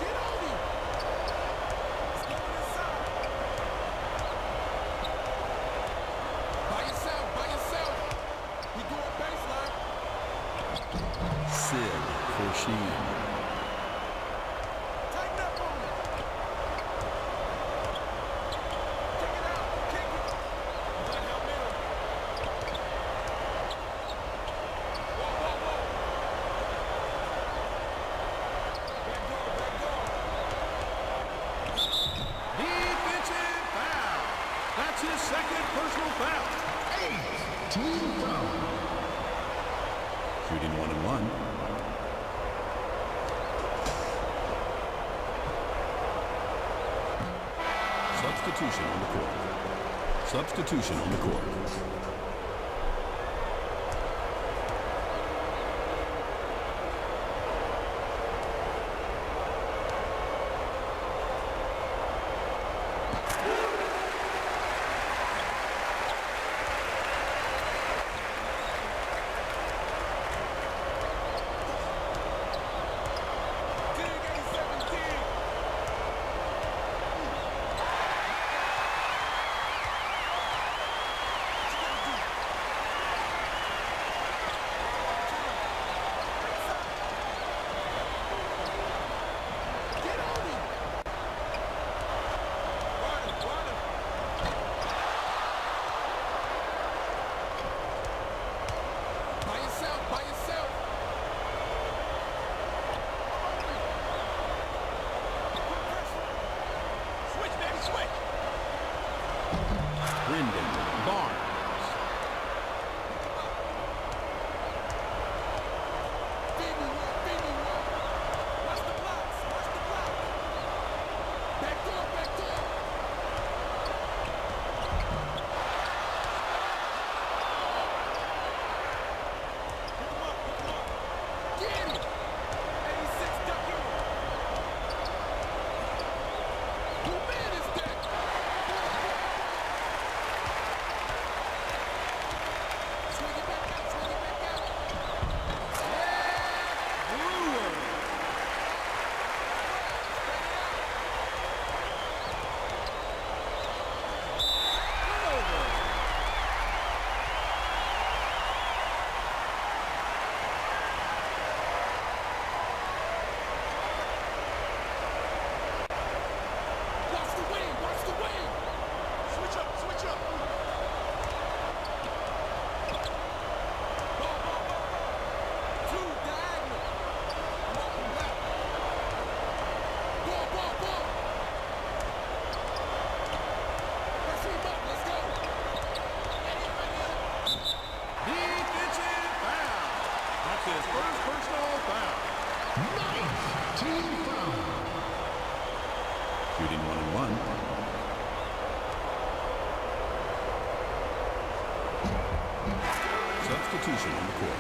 Get on him. He's going inside. By yourself, by yourself. He going baseline. Sill for Sheen. Tighten up on him. Kick it out. Kick it. Let him middle. Whoa, whoa, whoa. Back door, back door. Defensive foul. That's his second personal foul. 8-team foul. Shooting 1 and 1. Substitution on the court. Substitution on the court. Shooting 1 and 1. Substitution on the court.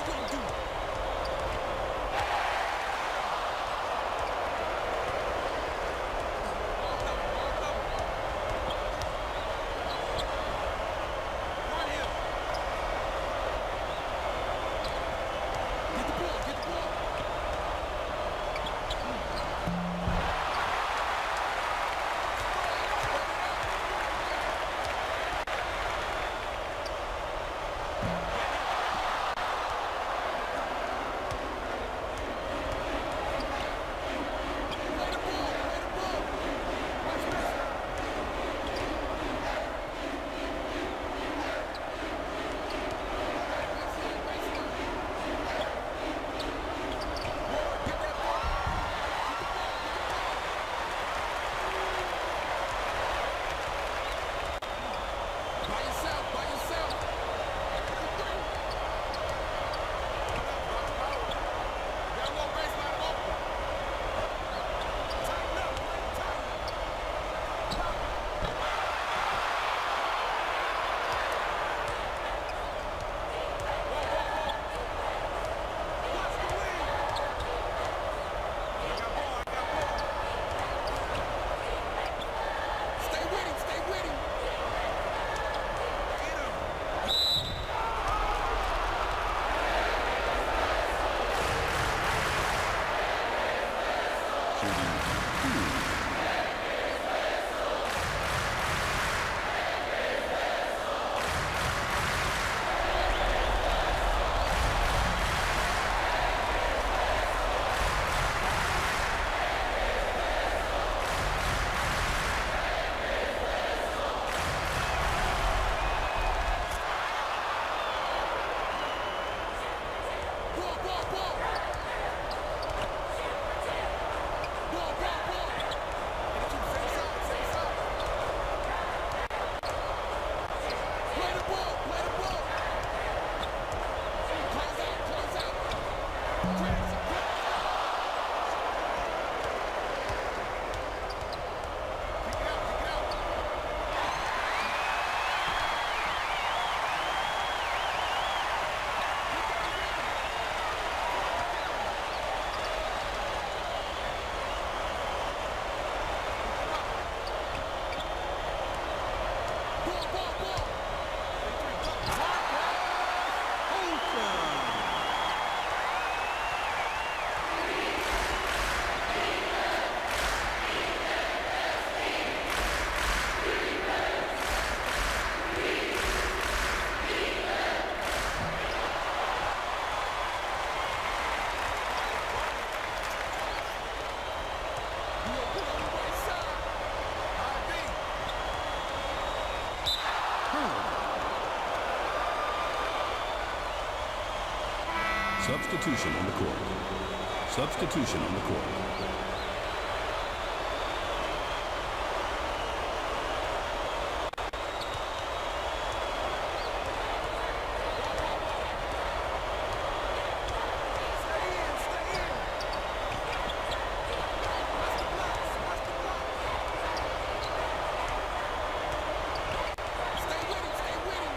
you gonna do? Right here. Get the ball, get the ball. Play the ball, play the ball. Watch this. Get that ball. By yourself, by yourself. Got a little baseline open. Tighten up, tighten. Watch the wing. I got ball, I got ball. Stay with him, stay with him. Get him. Ball, ball, ball. Ball, ball, ball. Same side, same side. Play the ball, play the ball. Close out, close out. Press. Kick it out, kick it out. Ball, ball, ball. You gonna put on the right side. IB. Substitution on the court. Substitution on the court. Stay in, stay in. Watch the blocks, watch the blocks. Stay with him, stay with him.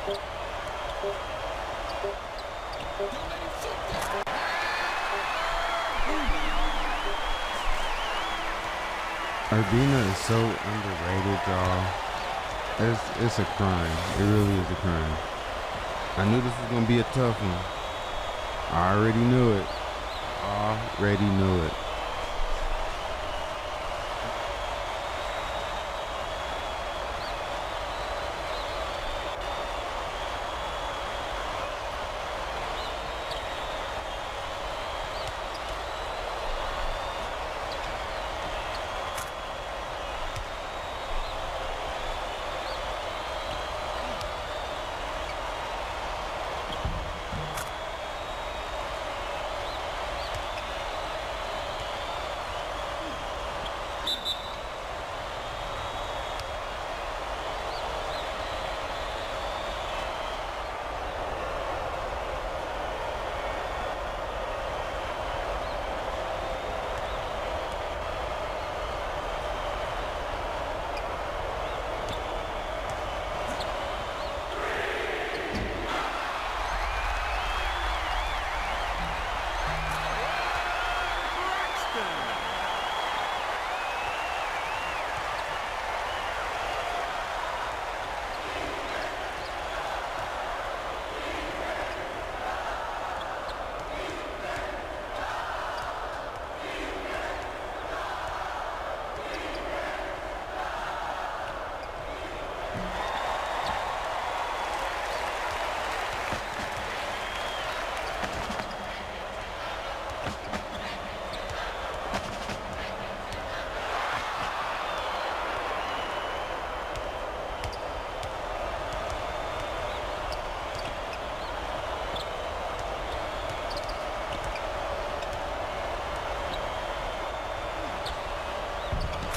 Urbina is so underrated, y'all. It's a crime. It really is a crime. I knew this was gonna be a tough one. I already knew it. Already knew it.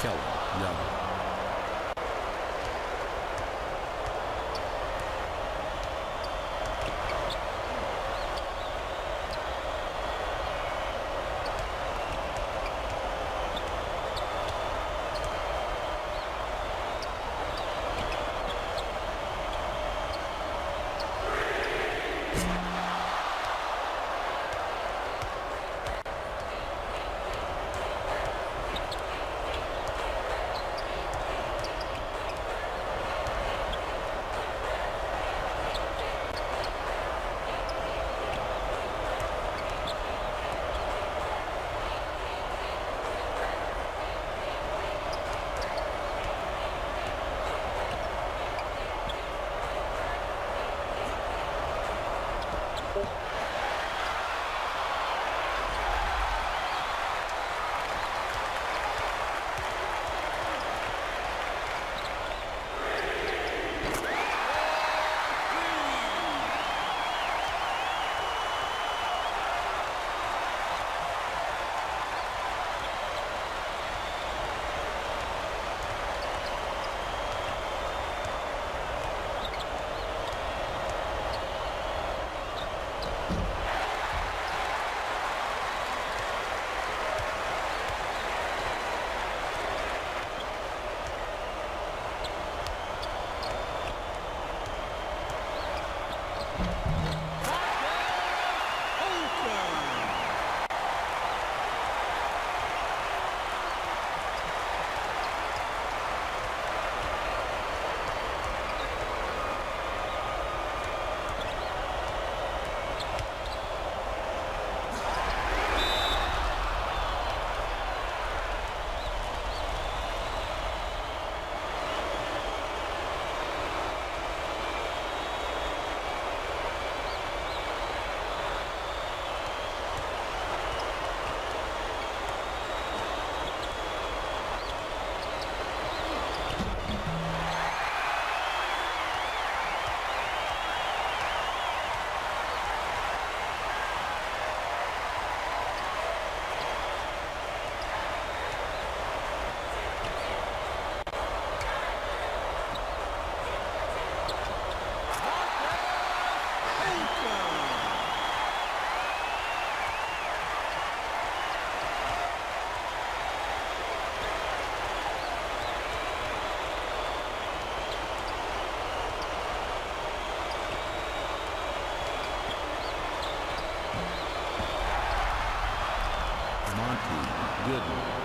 Kelly, no. Good one.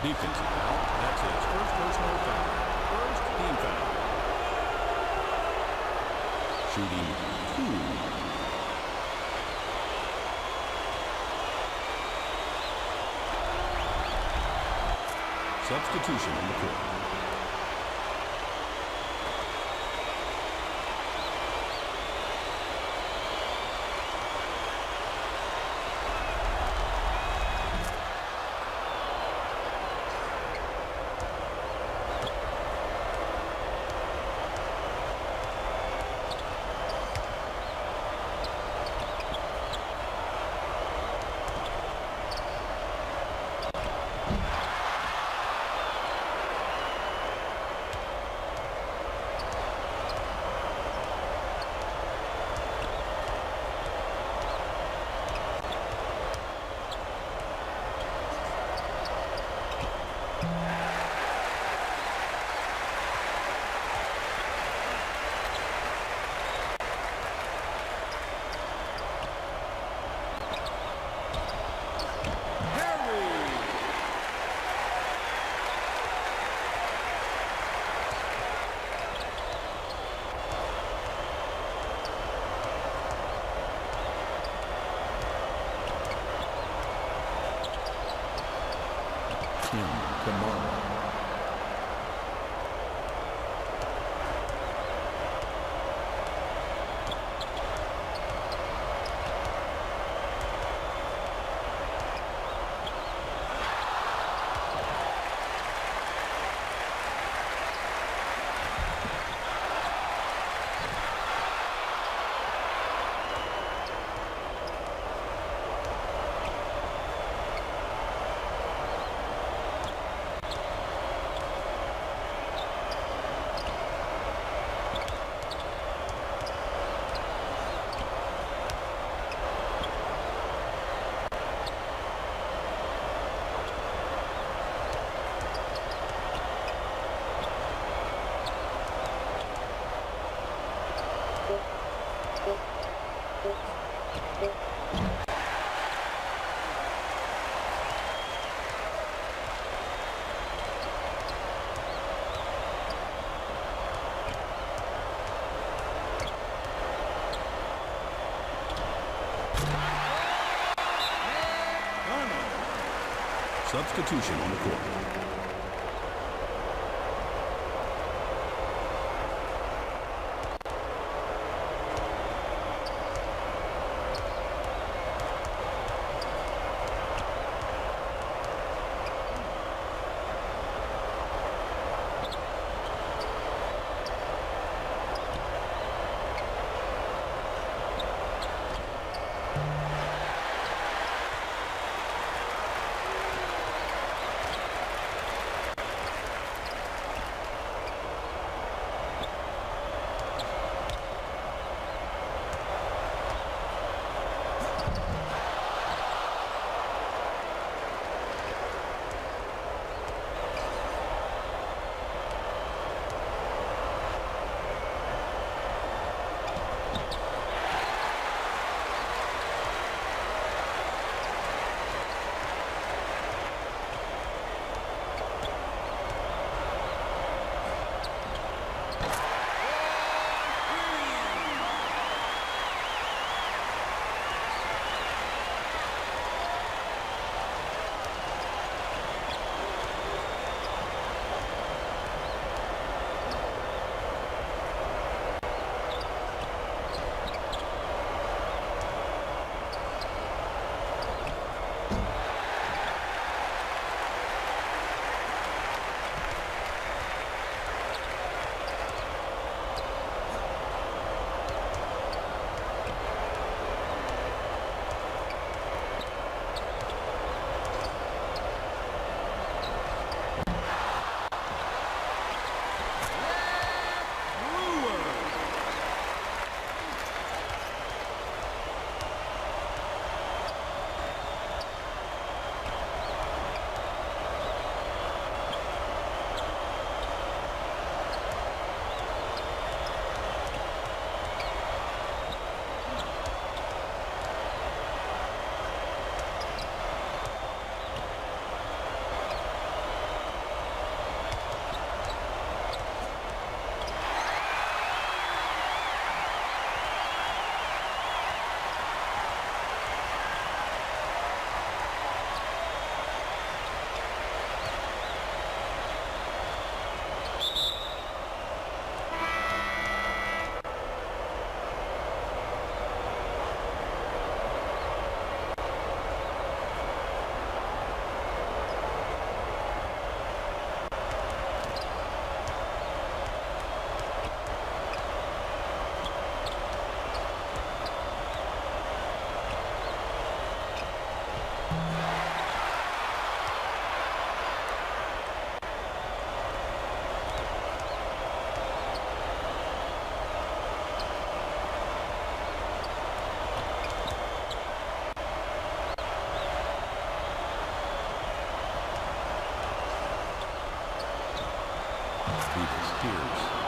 Defensive foul. That's his first personal foul. First team foul. Shooting 2. Substitution on the court. Monroe. Substitution on the court. He disappears.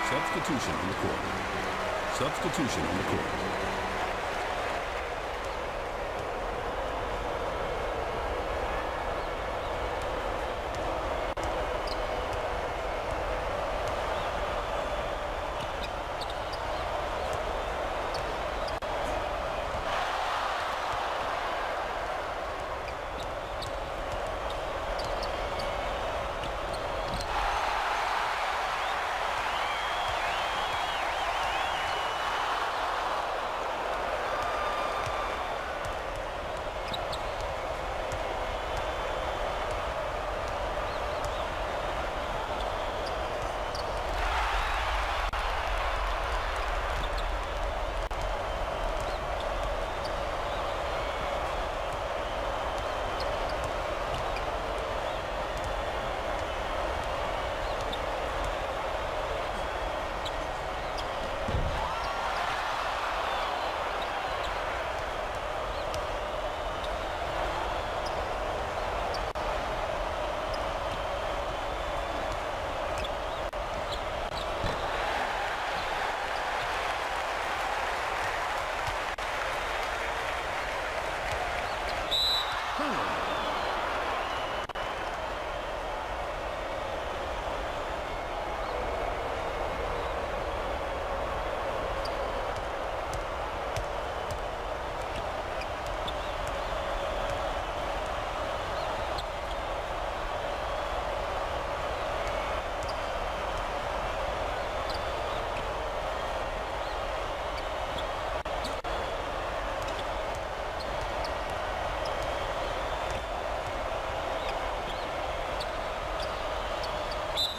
Substitution on the court. Substitution on the court.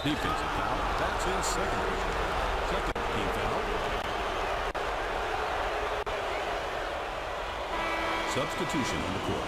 Defensive foul. That's his second personal. Second team foul. Substitution on the court.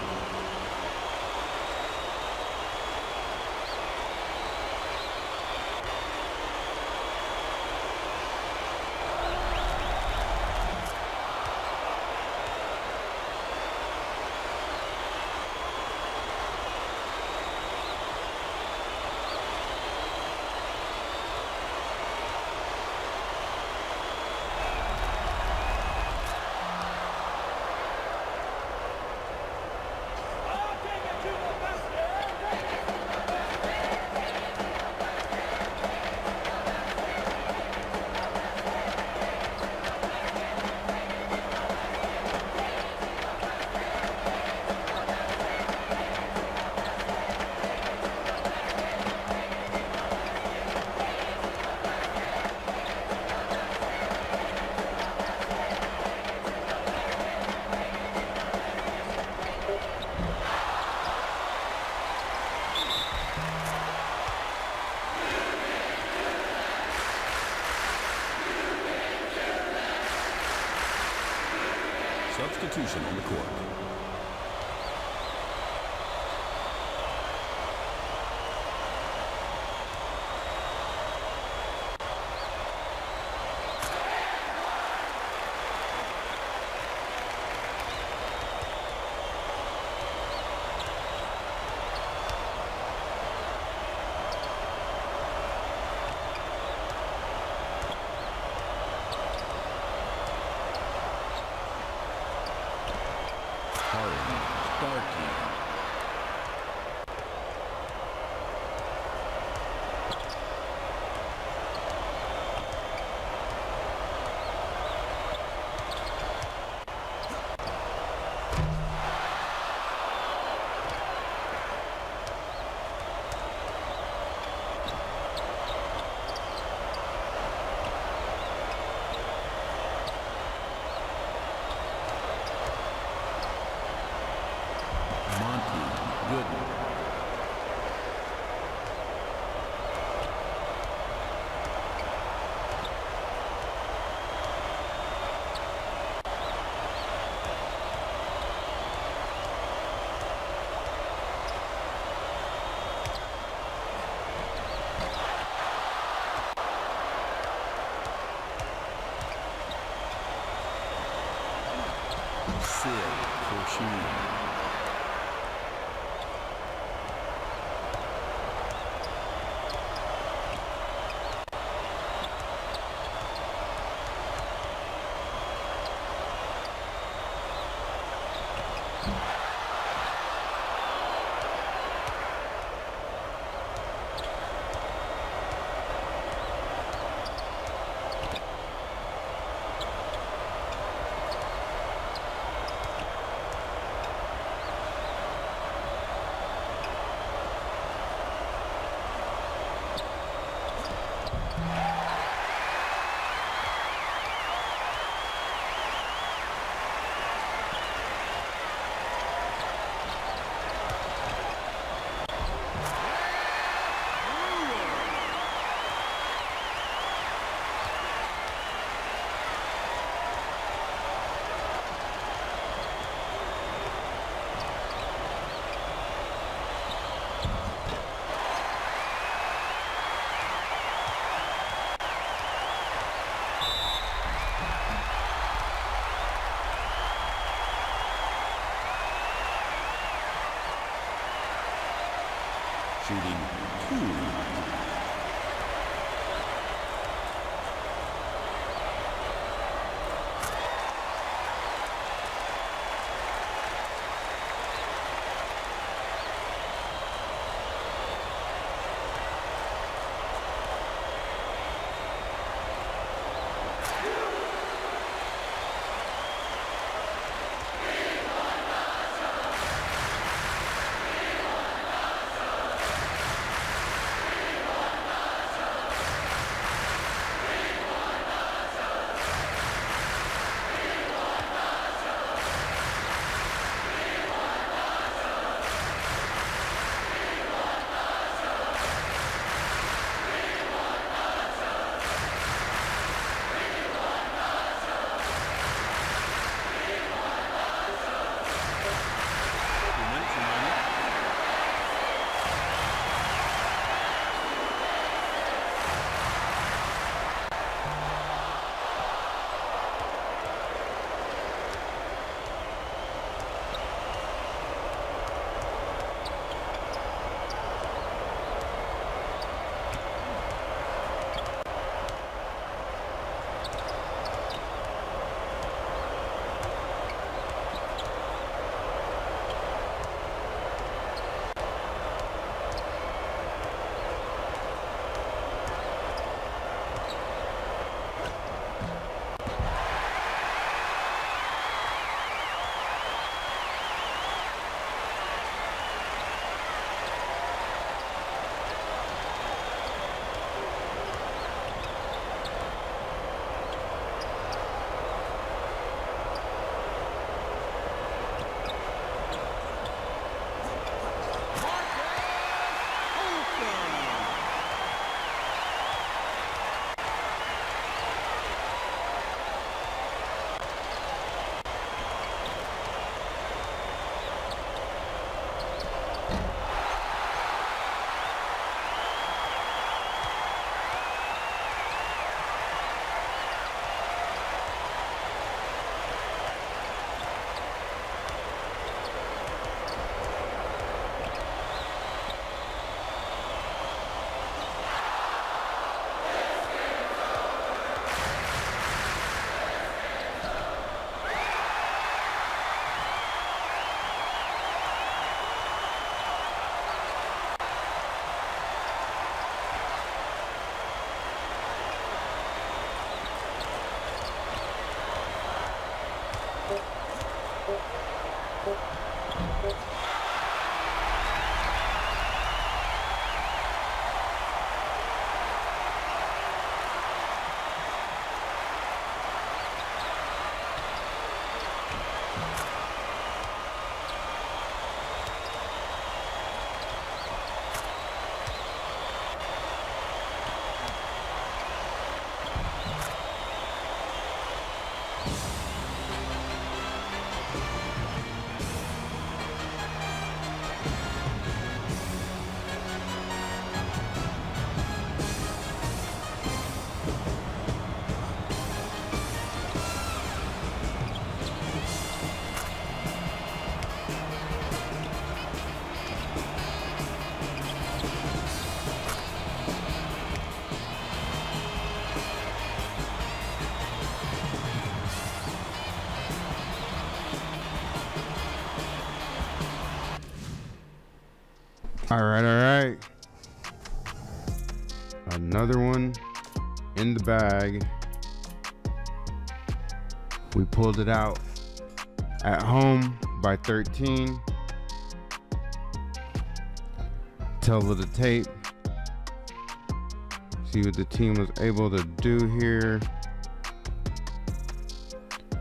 substitution on the court. Sill for shooting. Shooting 2. All right. Another one in the bag. We pulled it out at home by 13. Tail of the tape. See what the team was able to do here.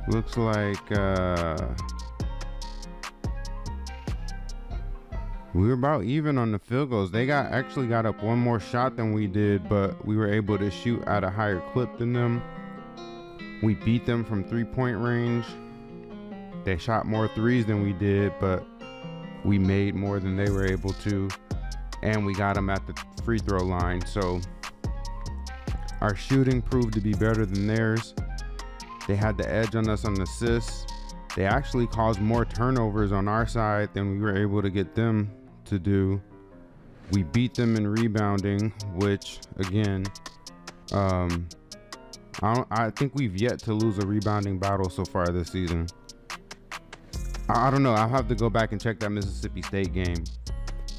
Looks like we were about even on the field goals. They actually got up one more shot than we did, but we were able to shoot at a higher clip than them. We beat them from 3-point range. They shot more threes than we did, but we made more than they were able to. And we got them at the free throw line. So our shooting proved to be better than theirs. They had the edge on us on assists. They actually caused more turnovers on our side than we were able to get them to do. We beat them in rebounding, which again, I think we've yet to lose a rebounding battle so far this season. I don't know. I'll have to go back and check that Mississippi State game.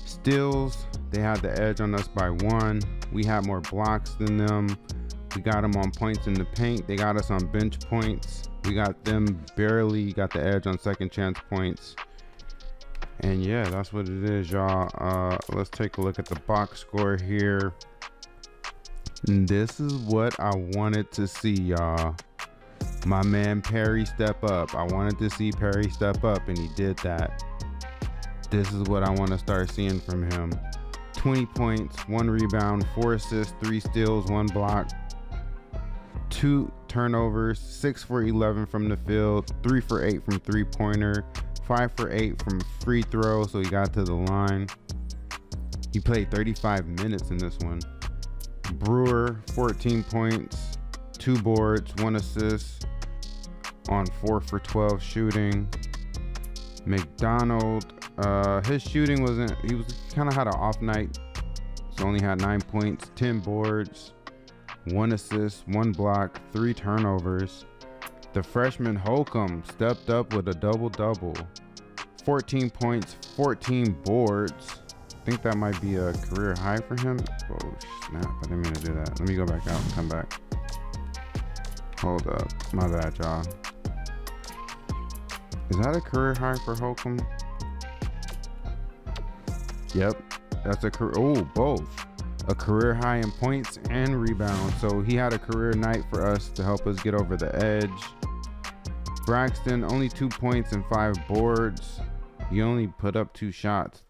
Steals, they had the edge on us by 1. We had more blocks than them. We got them on points in the paint. They got us on bench points. We got them barely got the edge on second chance points. And yeah, that's what it is, y'all. Let's take a look at the box score here. And this is what I wanted to see, y'all. My man Perry step up. I wanted to see Perry step up, and he did that. This is what I want to start seeing from him. 20 points, 1 rebound, 4 assists, 3 steals, 1 block, 2 turnovers, 6 for 11 from the field, 3 for 8 from 3-pointer, 5 for 8 from free throw, so he got to the line. He played 35 minutes in this one. Brewer, 14 points, 2 boards, 1 assist on 4 for 12 shooting. McDonald, his shooting he kind of had an off night, so only had 9 points, 10 boards, 1 assist, 1 block, 3 turnovers. The freshman Holcomb stepped up with a double-double. 14 points, 14 boards. I think that might be a career high for him. Oh snap, I didn't mean to do that. Let me go back out and come back. Hold up, my bad, y'all. Is that a career high for Holcomb? Yep, that's a career, both. A career high in points and rebounds. So he had a career night for us to help us get over the edge. Braxton, only 2 points and 5 boards. He only put up 2 shots.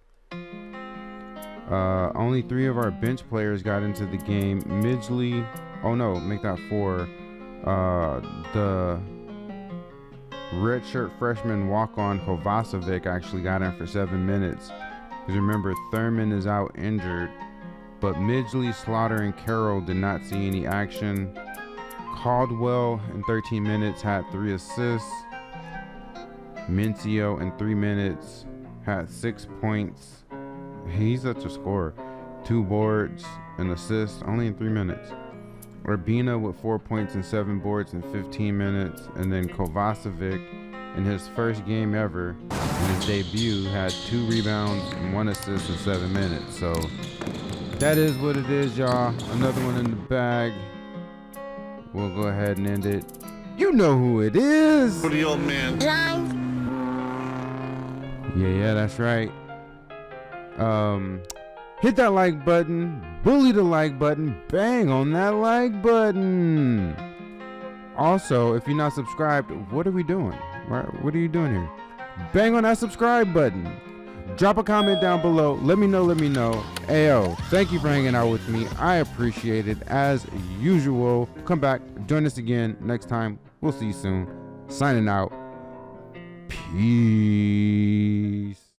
Only 3 of our bench players got into the game. Midgley, oh no, make that 4. The redshirt freshman walk-on Kovacevic actually got in for 7 minutes. Because remember, Thurman is out injured. But Midgley, Slaughter, and Carroll did not see any action. Caldwell in 13 minutes had 3 assists. Mincio in 3 minutes had 6 points. He's such a scorer. 2 boards, an assist, only in 3 minutes. Urbina with 4 points and 7 boards in 15 minutes. And then Kovacevic, in his first game ever, in his debut, had 2 rebounds and 1 assist in 7 minutes. So that is what it is, y'all. Another one in the bag. We'll go ahead and end it. You know who it is. For the old man. Yeah, that's right. Hit that like button, bully the like button, bang on that like button. Also, if you're not subscribed, what are we doing? What are you doing here? Bang on that subscribe button. Drop a comment down below. Let me know. Ayo, thank you for hanging out with me. I appreciate it as usual. Come back, join us again next time. We'll see you soon. Signing out. Peace.